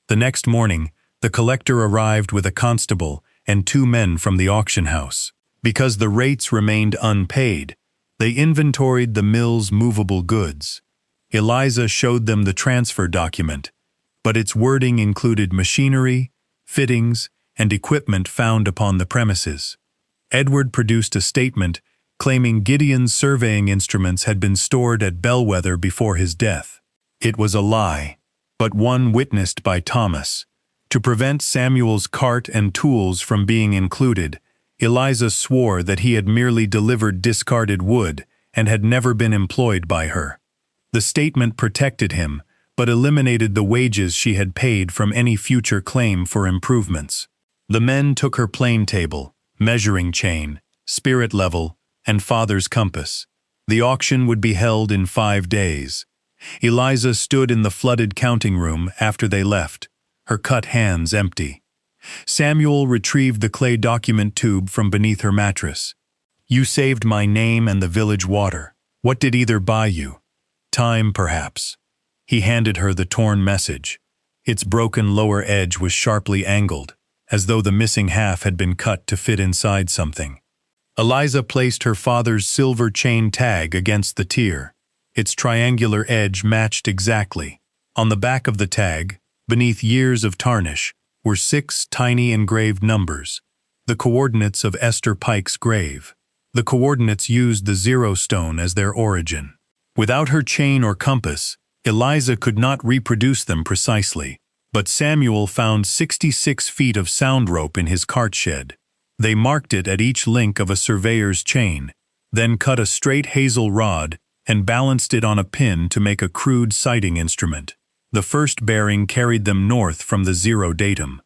The next morning, the collector arrived with a constable and 2 men from the auction house. Because the rates remained unpaid, they inventoried the mill's movable goods. Eliza showed them the transfer document, but its wording included machinery, fittings, and equipment found upon the premises. Edward produced a statement claiming Gideon's surveying instruments had been stored at Bellwether before his death. It was a lie, but one witnessed by Thomas. To prevent Samuel's cart and tools from being included, Eliza swore that he had merely delivered discarded wood and had never been employed by her. The statement protected him, but eliminated the wages she had paid from any future claim for improvements. The men took her plane table, measuring chain, spirit level, and father's compass. The auction would be held in 5 days. Eliza stood in the flooded counting room after they left, her cut hands empty. Samuel retrieved the clay document tube from beneath her mattress. You saved my name and the village water. What did either buy you? Time, perhaps. He handed her the torn message. Its broken lower edge was sharply angled, as though the missing half had been cut to fit inside something. Eliza placed her father's silver chain tag against the tier. Its triangular edge matched exactly. On the back of the tag, beneath years of tarnish, were 6 tiny engraved numbers, the coordinates of Esther Pike's grave. The coordinates used the 0 stone as their origin. Without her chain or compass, Eliza could not reproduce them precisely, but Samuel found 66 feet of sound rope in his cart shed. They marked it at each link of a surveyor's chain, then cut a straight hazel rod and balanced it on a pin to make a crude sighting instrument. The first bearing carried them north from the 0 datum.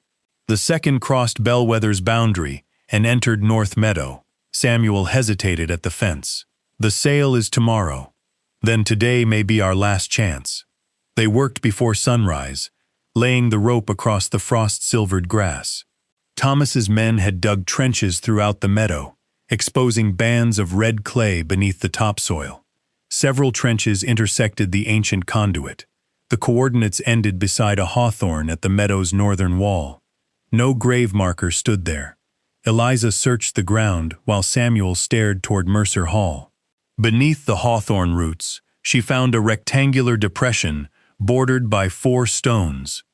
The second crossed Bellwether's boundary and entered North Meadow. Samuel hesitated at the fence. The sale is tomorrow. Then today may be our last chance. They worked before sunrise, laying the rope across the frost-silvered grass. Thomas's men had dug trenches throughout the meadow, exposing bands of red clay beneath the topsoil. Several trenches intersected the ancient conduit. The coordinates ended beside a hawthorn at the meadow's northern wall. No grave marker stood there. Eliza searched the ground while Samuel stared toward Mercer Hall. Beneath the hawthorn roots, she found a rectangular depression bordered by 4 stones.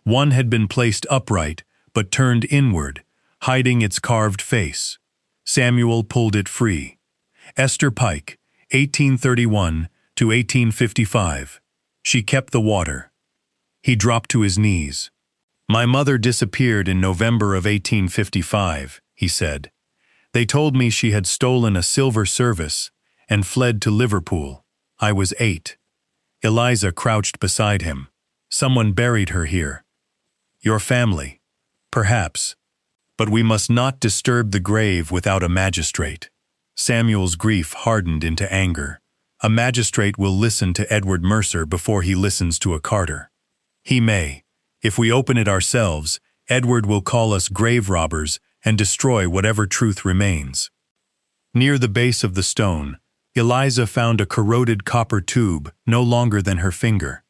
One had been placed upright but turned inward, hiding its carved face. Samuel pulled it free. Esther Pike, 1831 to 1855. She kept the water. He dropped to his knees. My mother disappeared in November of 1855, he said. They told me she had stolen a silver service and fled to Liverpool. I was 8. Eliza crouched beside him. Someone buried her here. Your family. Perhaps. But we must not disturb the grave without a magistrate. Samuel's grief hardened into anger. A magistrate will listen to Edward Mercer before he listens to a carter. He may. If we open it ourselves, Edward will call us grave robbers and destroy whatever truth remains. Near the base of the stone, Eliza found a corroded copper tube no longer than her finger.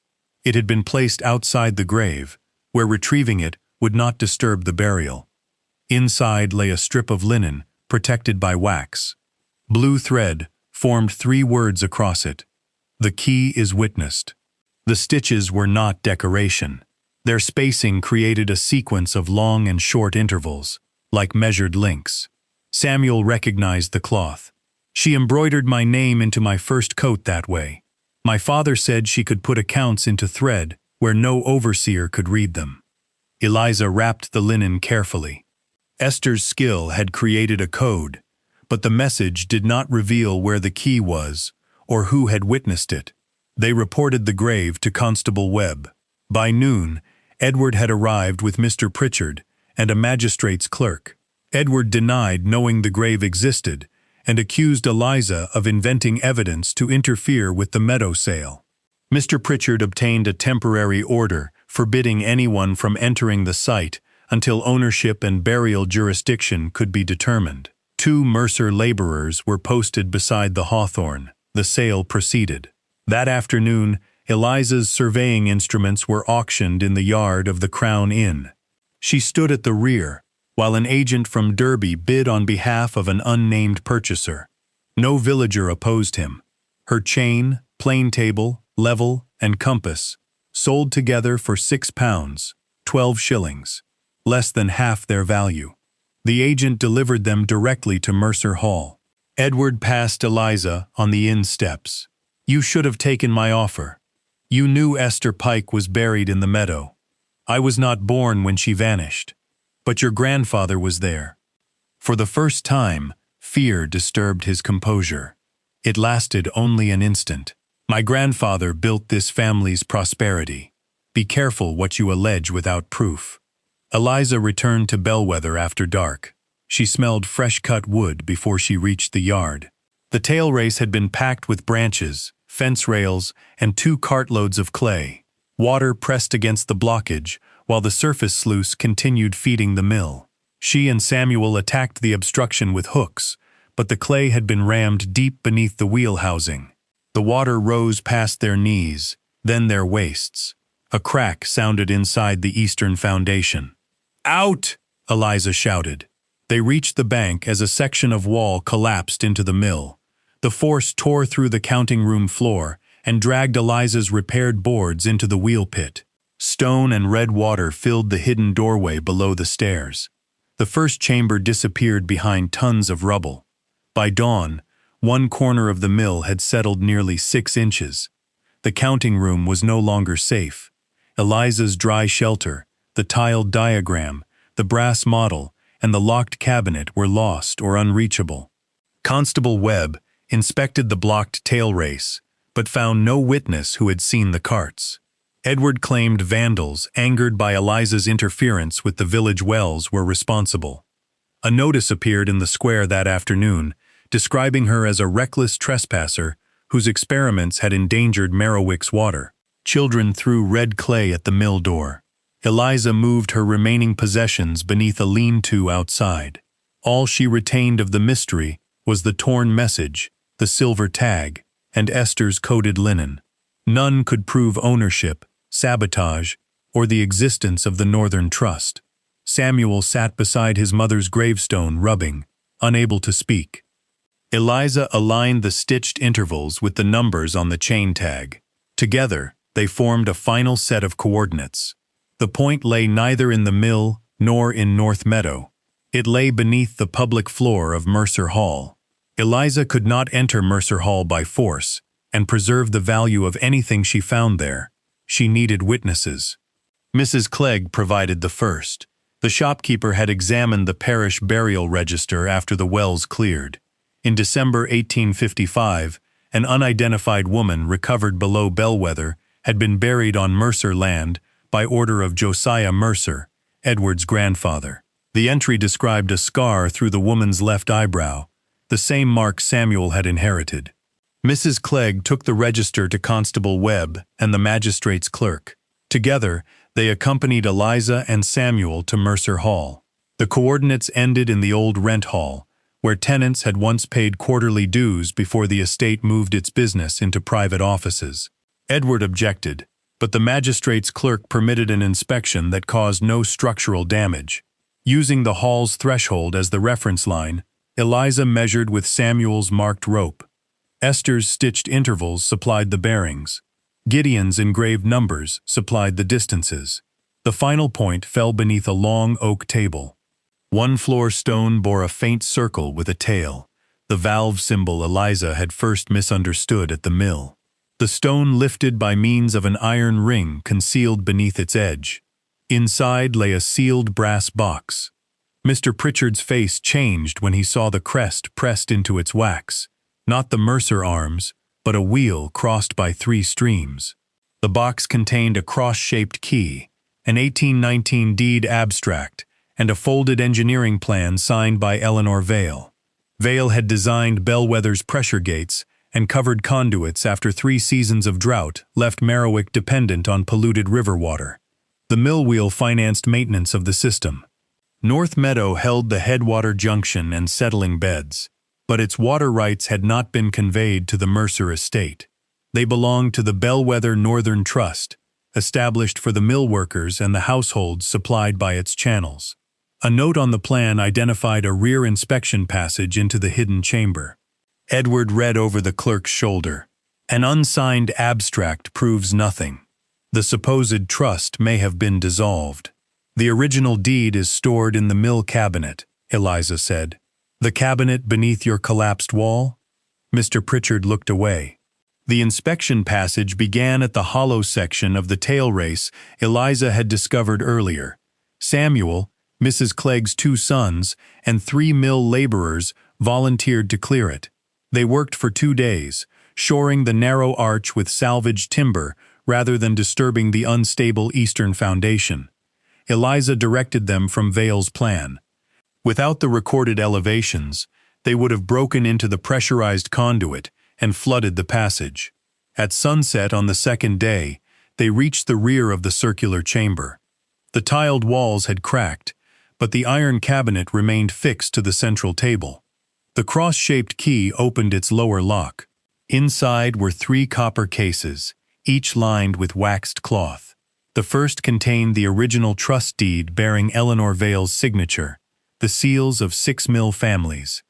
It had been placed outside the grave, where retrieving it would not disturb the burial. Inside lay a strip of linen, protected by wax. Blue thread formed 3 words across it. The key is witnessed. The stitches were not decoration. Their spacing created a sequence of long and short intervals, like measured links. Samuel recognized the cloth. She embroidered my name into my first coat that way. My father said she could put accounts into thread where no overseer could read them. Eliza wrapped the linen carefully. Esther's skill had created a code, but the message did not reveal where the key was or who had witnessed it. They reported the grave to Constable Webb. By noon, Edward had arrived with Mr. Pritchard and a magistrate's clerk. Edward denied knowing the grave existed and accused Eliza of inventing evidence to interfere with the meadow sale. Mr. Pritchard obtained a temporary order forbidding anyone from entering the site until ownership and burial jurisdiction could be determined. 2 Mercer laborers were posted beside the hawthorn. The sale proceeded. That afternoon, Eliza's surveying instruments were auctioned in the yard of the Crown Inn. She stood at the rear, while an agent from Derby bid on behalf of an unnamed purchaser. No villager opposed him. Her chain, plane table, level, and compass sold together for £6, 12 shillings, less than half their value. The agent delivered them directly to Mercer Hall. Edward passed Eliza on the inn steps. "You should have taken my offer. You knew Esther Pike was buried in the meadow. I was not born when she vanished, but your grandfather was there." For the first time, fear disturbed his composure. It lasted only an instant. "My grandfather built this family's prosperity. Be careful what you allege without proof." Eliza returned to Bellwether after dark. She smelled fresh-cut wood before she reached the yard. The tail race had been packed with branches, fence rails, and 2 cartloads of clay. Water pressed against the blockage, while the surface sluice continued feeding the mill. She and Samuel attacked the obstruction with hooks, but the clay had been rammed deep beneath the wheel housing. The water rose past their knees, then their waists. A crack sounded inside the eastern foundation. "Out!" Eliza shouted. They reached the bank as a section of wall collapsed into the mill. The force tore through the counting room floor and dragged Eliza's repaired boards into the wheel pit. Stone and red water filled the hidden doorway below the stairs. The first chamber disappeared behind tons of rubble. By dawn, one corner of the mill had settled nearly 6 inches. The counting room was no longer safe. Eliza's dry shelter, the tiled diagram, the brass model, and the locked cabinet were lost or unreachable. Constable Webb inspected the blocked tail race, but found no witness who had seen the carts. Edward claimed vandals, angered by Eliza's interference with the village wells, were responsible. A notice appeared in the square that afternoon, describing her as a reckless trespasser whose experiments had endangered Merriwick's water. Children threw red clay at the mill door. Eliza moved her remaining possessions beneath a lean-to outside. All she retained of the mystery was the torn message, the silver tag, and Esther's coded linen. None could prove ownership, sabotage, or the existence of the Northern Trust. Samuel sat beside his mother's gravestone, rubbing, unable to speak. Eliza aligned the stitched intervals with the numbers on the chain tag. Together, they formed a final set of coordinates. The point lay neither in the mill nor in North Meadow. It lay beneath the public floor of Mercer Hall. Eliza could not enter Mercer Hall by force and preserve the value of anything she found there. She needed witnesses. Mrs. Clegg provided the first. The shopkeeper had examined the parish burial register after the wells cleared. In December 1855, an unidentified woman recovered below Bellwether had been buried on Mercer land by order of Josiah Mercer, Edward's grandfather. The entry described a scar through the woman's left eyebrow, the same mark Samuel had inherited. Mrs. Clegg took the register to Constable Webb and the magistrate's clerk. Together, they accompanied Eliza and Samuel to Mercer Hall. The coordinates ended in the old rent hall, where tenants had once paid quarterly dues before the estate moved its business into private offices. Edward objected, but the magistrate's clerk permitted an inspection that caused no structural damage. Using the hall's threshold as the reference line, Eliza measured with Samuel's marked rope. Esther's stitched intervals supplied the bearings. Gideon's engraved numbers supplied the distances. The final point fell beneath a long oak table. One floor stone bore a faint circle with a tail, the valve symbol Eliza had first misunderstood at the mill. The stone lifted by means of an iron ring concealed beneath its edge. Inside lay a sealed brass box. Mr. Pritchard's face changed when he saw the crest pressed into its wax. Not the Mercer arms, but a wheel crossed by 3 streams. The box contained a cross-shaped key, an 1819 deed abstract, and a folded engineering plan signed by Eleanor Vail. Vail had designed Bellwether's pressure gates and covered conduits after 3 seasons of drought left Merriwick dependent on polluted river water. The mill wheel financed maintenance of the system. North Meadow held the headwater junction and settling beds, but its water rights had not been conveyed to the Mercer estate. They belonged to the Bellwether Northern Trust, established for the mill workers and the households supplied by its channels. A note on the plan identified a rear inspection passage into the hidden chamber. Edward read over the clerk's shoulder. An unsigned abstract proves nothing. The supposed trust may have been dissolved. The original deed is stored in the mill cabinet, Eliza said. The cabinet beneath your collapsed wall? Mr. Pritchard looked away. The inspection passage began at the hollow section of the tail race Eliza had discovered earlier. Samuel, Mrs. Clegg's 2 sons, and 3 mill laborers volunteered to clear it. They worked for 2 days, shoring the narrow arch with salvaged timber rather than disturbing the unstable eastern foundation. Eliza directed them from Vail's plan. Without the recorded elevations, they would have broken into the pressurized conduit and flooded the passage. At sunset on the 2nd day, they reached the rear of the circular chamber. The tiled walls had cracked, but the iron cabinet remained fixed to the central table. The cross-shaped key opened its lower lock. Inside were 3 copper cases, each lined with waxed cloth. The first contained the original trust deed bearing Eleanor Vail's signature, the seals of 6 mill families,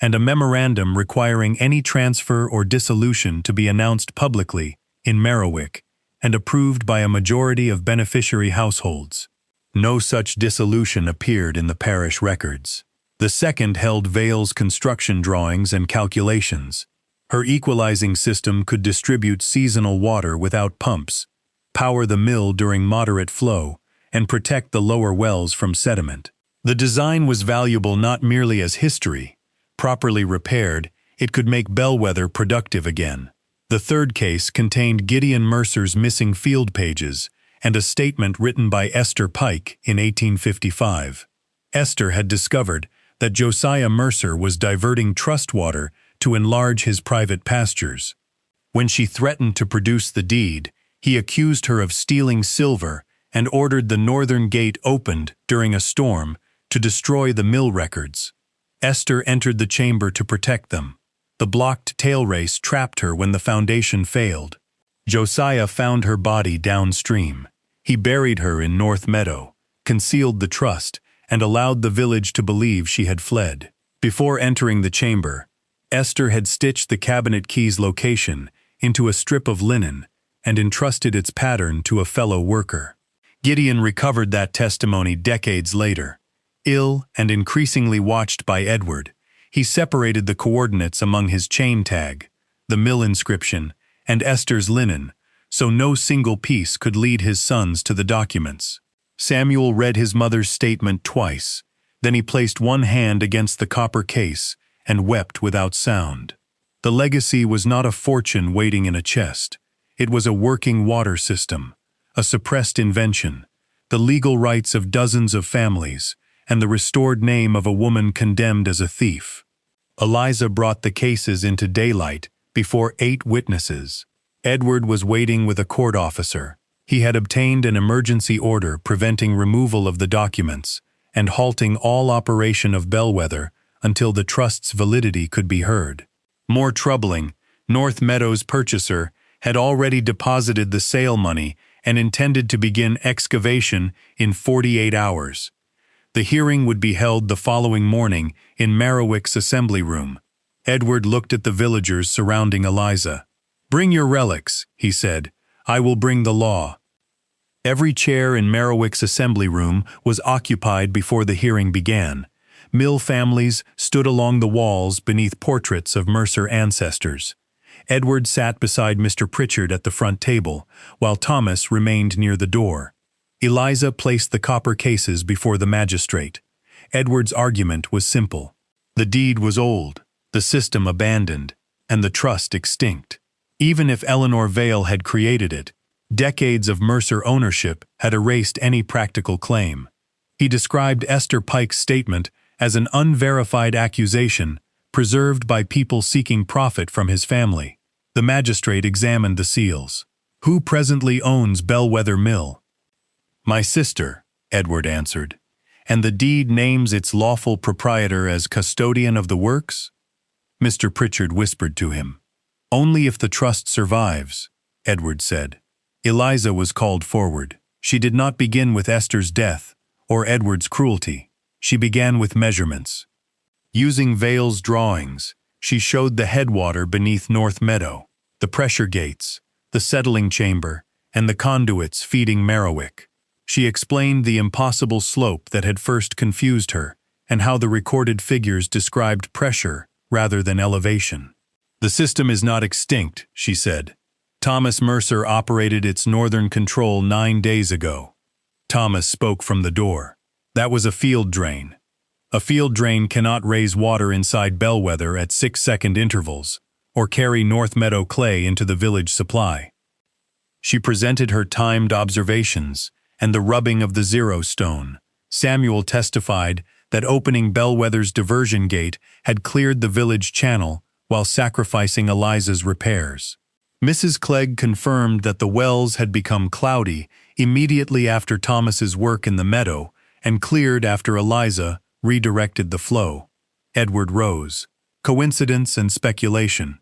and a memorandum requiring any transfer or dissolution to be announced publicly in Merriwick and approved by a majority of beneficiary households. No such dissolution appeared in the parish records. The second held Vail's construction drawings and calculations. Her equalizing system could distribute seasonal water without pumps, power the mill during moderate flow, and protect the lower wells from sediment. The design was valuable not merely as history. Properly repaired, it could make Bellwether productive again. The third case contained Gideon Mercer's missing field pages and a statement written by Esther Pike in 1855. Esther had discovered that Josiah Mercer was diverting trust water to enlarge his private pastures. When she threatened to produce the deed, he accused her of stealing silver and ordered the northern gate opened during a storm to destroy the mill records. Esther entered the chamber to protect them. The blocked tail race trapped her when the foundation failed. Josiah found her body downstream. He buried her in North Meadow, concealed the trust, and allowed the village to believe she had fled. Before entering the chamber, Esther had stitched the cabinet key's location into a strip of linen and entrusted its pattern to a fellow worker. Gideon recovered that testimony decades later. Ill and increasingly watched by Edward, he separated the coordinates among his chain tag, the mill inscription, and Esther's linen, so no single piece could lead his sons to the documents. Samuel read his mother's statement twice, then he placed one hand against the copper case and wept without sound. The legacy was not a fortune waiting in a chest. It was a working water system, a suppressed invention, the legal rights of dozens of families, and the restored name of a woman condemned as a thief. Eliza brought the cases into daylight before 8 witnesses. Edward was waiting with a court officer. He had obtained an emergency order preventing removal of the documents and halting all operation of Bellwether until the trust's validity could be heard. More troubling, North Meadow's purchaser had already deposited the sale money and intended to begin excavation in 48 hours. The hearing would be held the following morning in Merriwick's assembly room. Edward looked at the villagers surrounding Eliza. "Bring your relics," he said. "I will bring the law." Every chair in Merriwick's assembly room was occupied before the hearing began. Mill families stood along the walls beneath portraits of Mercer ancestors. Edward sat beside Mr. Pritchard at the front table, while Thomas remained near the door. Eliza placed the copper cases before the magistrate. Edward's argument was simple. The deed was old, the system abandoned, and the trust extinct. Even if Eleanor Vale had created it, decades of Mercer ownership had erased any practical claim. He described Esther Pike's statement as an unverified accusation preserved by people seeking profit from his family. The magistrate examined the seals. "Who presently owns Bellwether Mill?" "My sister," Edward answered. "And the deed names its lawful proprietor as custodian of the works?" Mr. Pritchard whispered to him. "Only if the trust survives," Edward said. Eliza was called forward. She did not begin with Esther's death or Edward's cruelty. She began with measurements. Using Vale's drawings, she showed the headwater beneath North Meadow, the pressure gates, the settling chamber, and the conduits feeding Merriwick. She explained the impossible slope that had first confused her, and how the recorded figures described pressure rather than elevation. "The system is not extinct," she said. "Thomas Mercer operated its northern control 9 days ago." Thomas spoke from the door. "That was a field drain. A field drain cannot raise water inside Bellwether at 6-second intervals, or carry North Meadow clay into the village supply." She presented her timed observations and the rubbing of the zero stone. Samuel testified that opening Bellwether's diversion gate had cleared the village channel while sacrificing Eliza's repairs. Mrs. Clegg confirmed that the wells had become cloudy immediately after Thomas's work in the meadow and cleared after Eliza redirected the flow. Edward rose. "Coincidence and speculation."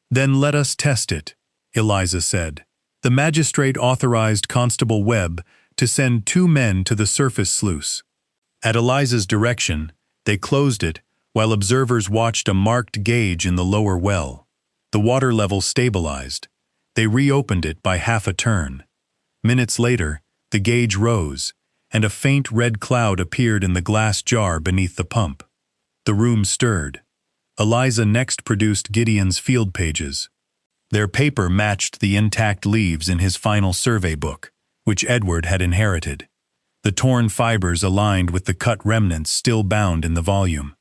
"Then let us test it," Eliza said. The magistrate authorized Constable Webb to send 2 men to the surface sluice. At Eliza's direction, they closed it while observers watched a marked gauge in the lower well. The water level stabilized. They reopened it by half a turn. Minutes later, the gauge rose, and a faint red cloud appeared in the glass jar beneath the pump. The room stirred. Eliza next produced Gideon's field pages. Their paper matched the intact leaves in his final survey book, which Edward had inherited. The torn fibers aligned with the cut remnants still bound in the volume.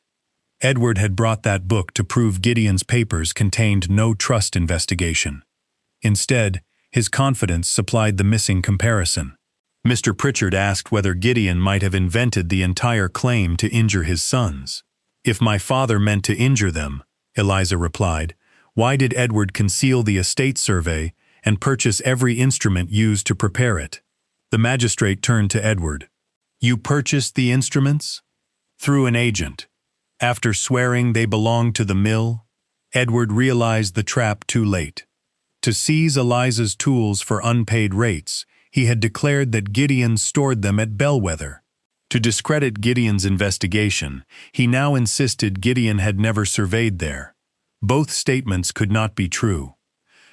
Edward had brought that book to prove Gideon's papers contained no trust investigation. Instead, his confidence supplied the missing comparison. Mr. Pritchard asked whether Gideon might have invented the entire claim to injure his sons. "If my father meant to injure them," Eliza replied, "why did Edward conceal the estate survey and purchase every instrument used to prepare it?" The magistrate turned to Edward. "You purchased the instruments?" "Through an agent. After swearing they belonged to the mill." Edward realized the trap too late. To seize Eliza's tools for unpaid rates, he had declared that Gideon stored them at Bellwether. To discredit Gideon's investigation, he now insisted Gideon had never surveyed there. Both statements could not be true.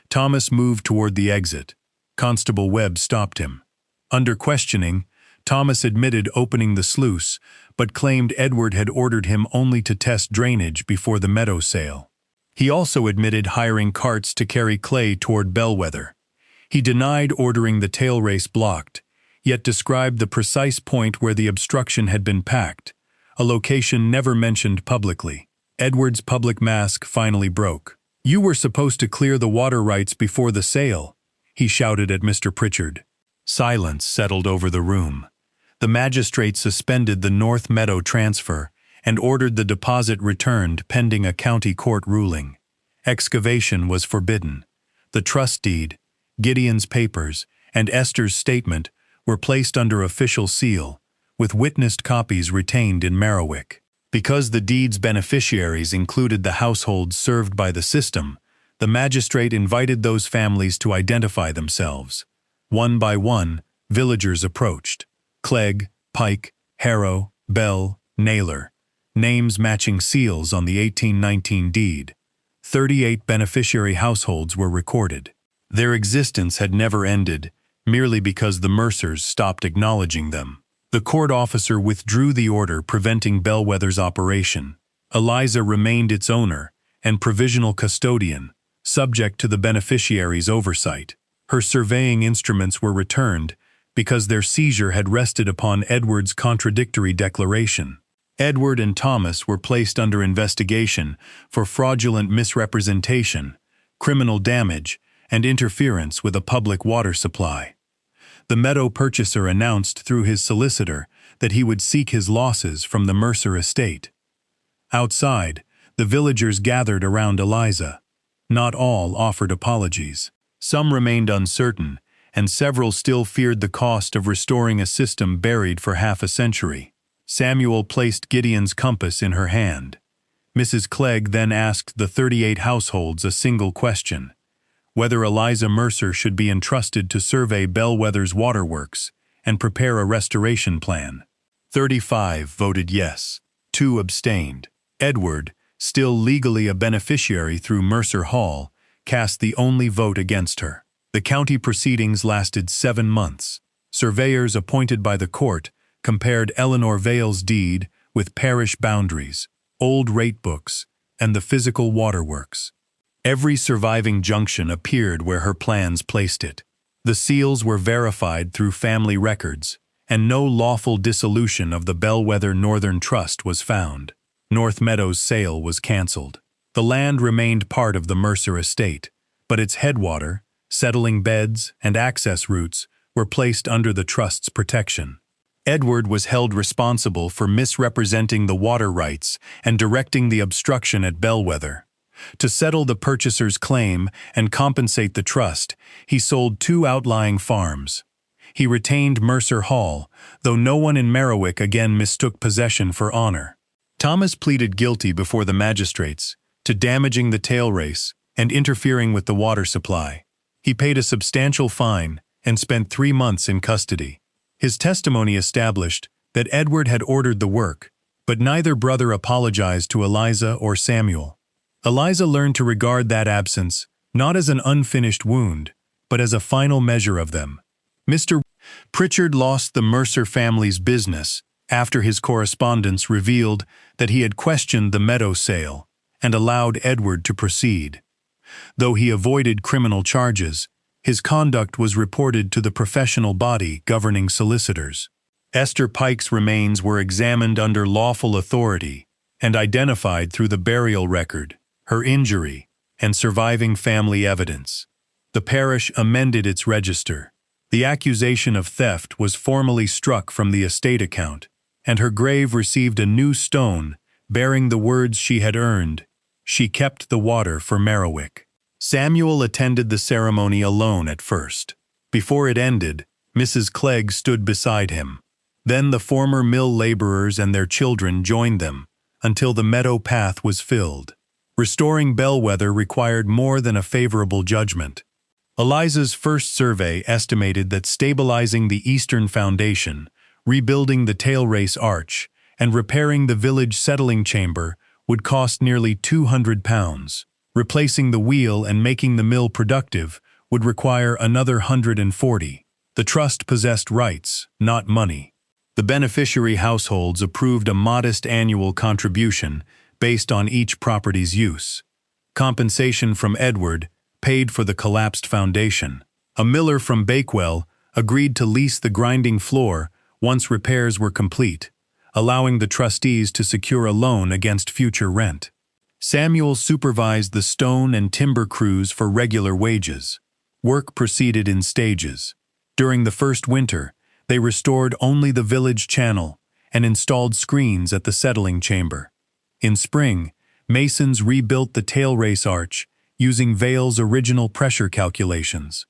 Thomas moved toward the exit. Constable Webb stopped him. Under questioning, Thomas admitted opening the sluice, but claimed Edward had ordered him only to test drainage before the meadow sale. He also admitted hiring carts to carry clay toward Bellwether. He denied ordering the tail race blocked, yet described the precise point where the obstruction had been packed, a location never mentioned publicly. Edward's public mask finally broke. "You were supposed to clear the water rights before the sale," he shouted at Mr. Pritchard. Silence settled over the room. The magistrate suspended the North Meadow transfer and ordered the deposit returned pending a county court ruling. Excavation was forbidden. The trust deed, Gideon's papers, and Esther's statement were placed under official seal, with witnessed copies retained in Merriwick. Because the deed's beneficiaries included the households served by the system, the magistrate invited those families to identify themselves. One by one, villagers approached. Clegg, Pike, Harrow, Bell, Naylor. Names matching seals on the 1819 deed. 38 beneficiary households were recorded. Their existence had never ended, merely because the Mercers stopped acknowledging them. The court officer withdrew the order preventing Bellwether's operation. Eliza remained its owner and provisional custodian, subject to the beneficiary's oversight. Her surveying instruments were returned because their seizure had rested upon Edward's contradictory declaration. Edward and Thomas were placed under investigation for fraudulent misrepresentation, criminal damage, and interference with a public water supply. The meadow purchaser announced through his solicitor that he would seek his losses from the Mercer estate. Outside, the villagers gathered around Eliza. Not all offered apologies. Some remained uncertain, and several still feared the cost of restoring a system buried for half a century. Samuel placed Gideon's compass in her hand. Mrs. Clegg then asked the 38 households a single question: whether Eliza Mercer should be entrusted to survey Bellwether's waterworks and prepare a restoration plan. 35 voted yes. 2 abstained. Edward, still legally a beneficiary through Mercer Hall, cast the only vote against her. The county proceedings lasted 7 months. Surveyors appointed by the court compared Eleanor Vale's deed with parish boundaries, old rate books, and the physical waterworks. Every surviving junction appeared where her plans placed it. The seals were verified through family records, and no lawful dissolution of the Bellwether Northern Trust was found. North Meadows' sale was cancelled. The land remained part of the Mercer estate, but its headwater, settling beds, and access routes were placed under the trust's protection. Edward was held responsible for misrepresenting the water rights and directing the obstruction at Bellwether. To settle the purchaser's claim and compensate the trust, he sold 2 outlying farms. He retained Mercer Hall, though no one in Merriwick again mistook possession for honor. Thomas pleaded guilty before the magistrates to damaging the tail race and interfering with the water supply. He paid a substantial fine and spent 3 months in custody. His testimony established that Edward had ordered the work, but neither brother apologized to Eliza or Samuel. Eliza learned to regard that absence not as an unfinished wound, but as a final measure of them. Mr. Pritchard lost the Mercer family's business after his correspondence revealed that he had questioned the meadow sale and allowed Edward to proceed. Though he avoided criminal charges, his conduct was reported to the professional body governing solicitors. Esther Pike's remains were examined under lawful authority and identified through the burial record, her injury, and surviving family evidence. The parish amended its register. The accusation of theft was formally struck from the estate account, and her grave received a new stone bearing the words she had earned: "She kept the water for Merriwick." Samuel attended the ceremony alone at first. Before it ended, Mrs. Clegg stood beside him. Then the former mill laborers and their children joined them, until the meadow path was filled. Restoring Bellwether required more than a favorable judgment. Eliza's first survey estimated that stabilizing the eastern foundation, rebuilding the tail race arch, and repairing the village settling chamber would cost nearly £200. Replacing the wheel and making the mill productive would require another 140. The trust possessed rights, not money. The beneficiary households approved a modest annual contribution based on each property's use. Compensation from Edward paid for the collapsed foundation. A miller from Bakewell agreed to lease the grinding floor once repairs were complete, allowing the trustees to secure a loan against future rent. Samuel supervised the stone and timber crews for regular wages. Work proceeded in stages. During the first winter, they restored only the village channel and installed screens at the settling chamber. In spring, masons rebuilt the tail race arch using Vale's original pressure calculations.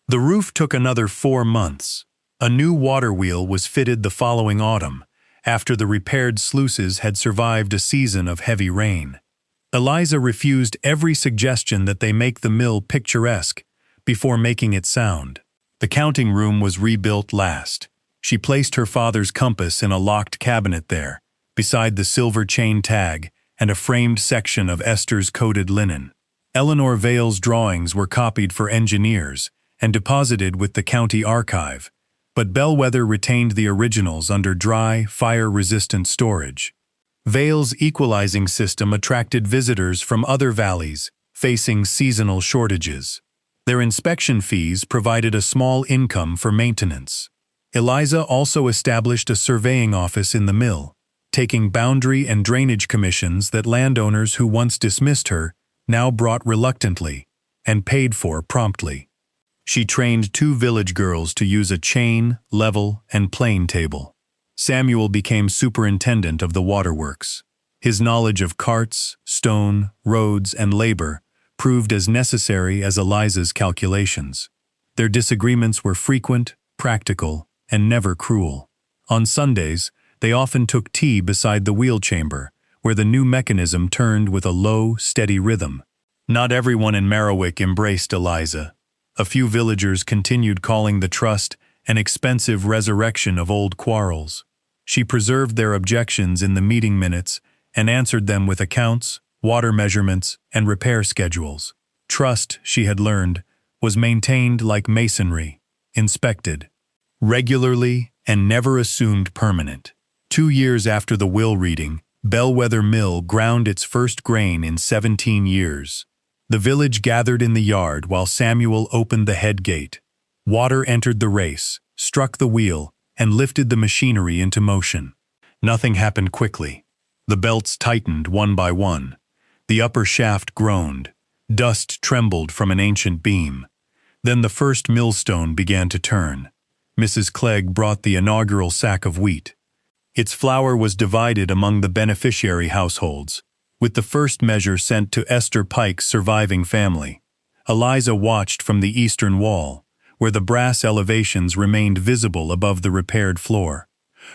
The roof took another 4 months. A new water wheel was fitted the following autumn, after the repaired sluices had survived a season of heavy rain. Eliza refused every suggestion that they make the mill picturesque before making it sound. The counting room was rebuilt last. She placed her father's compass in a locked cabinet there, beside the silver chain tag and a framed section of Esther's coded linen. Eleanor Vale's drawings were copied for engineers and deposited with the county archive, but Bellwether retained the originals under dry, fire-resistant storage. Vale's equalizing system attracted visitors from other valleys facing seasonal shortages. Their inspection fees provided a small income for maintenance. Eliza also established a surveying office in the mill, taking boundary and drainage commissions that landowners who once dismissed her now brought reluctantly and paid for promptly. She trained 2 village girls to use a chain, level, and plane table. Samuel became superintendent of the waterworks. His knowledge of carts, stone, roads, and labor proved as necessary as Eliza's calculations. Their disagreements were frequent, practical, and never cruel. On Sundays, they often took tea beside the wheel chamber, where the new mechanism turned with a low, steady rhythm. Not everyone in Merriwick embraced Eliza. A few villagers continued calling the trust an expensive resurrection of old quarrels. She preserved their objections in the meeting minutes and answered them with accounts, water measurements, and repair schedules. Trust, she had learned, was maintained like masonry, inspected regularly and never assumed permanent. 2 years after the will reading, Bellwether Mill ground its first grain in 17 years. The village gathered in the yard while Samuel opened the head gate. Water entered the race, struck the wheel, and lifted the machinery into motion. Nothing happened quickly. The belts tightened one by one. The upper shaft groaned. Dust trembled from an ancient beam. Then the first millstone began to turn. Mrs. Clegg brought the inaugural sack of wheat. Its flour was divided among the beneficiary households, with the first measure sent to Esther Pike's surviving family. Eliza watched from the eastern wall, where the brass elevations remained visible above the repaired floor.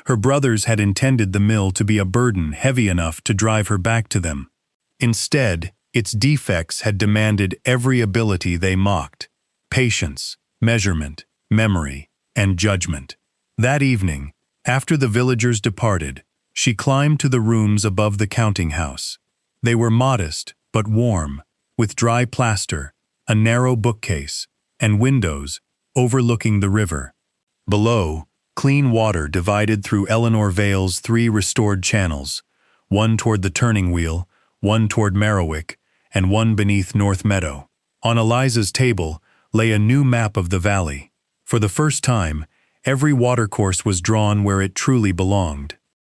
Her brothers had intended the mill to be a burden heavy enough to drive her back to them. Instead, its defects had demanded every ability they mocked: patience, measurement, memory, and judgment. That evening, after the villagers departed, she climbed to the rooms above the counting house. They were modest but warm, with dry plaster, a narrow bookcase, and windows overlooking the river. Below, clean water divided through Eleanor Vale's 3 restored channels, one toward the turning wheel, one toward Merriwick, and one beneath North Meadow. On Eliza's table lay a new map of the valley. For the first time, every watercourse was drawn where it truly belonged.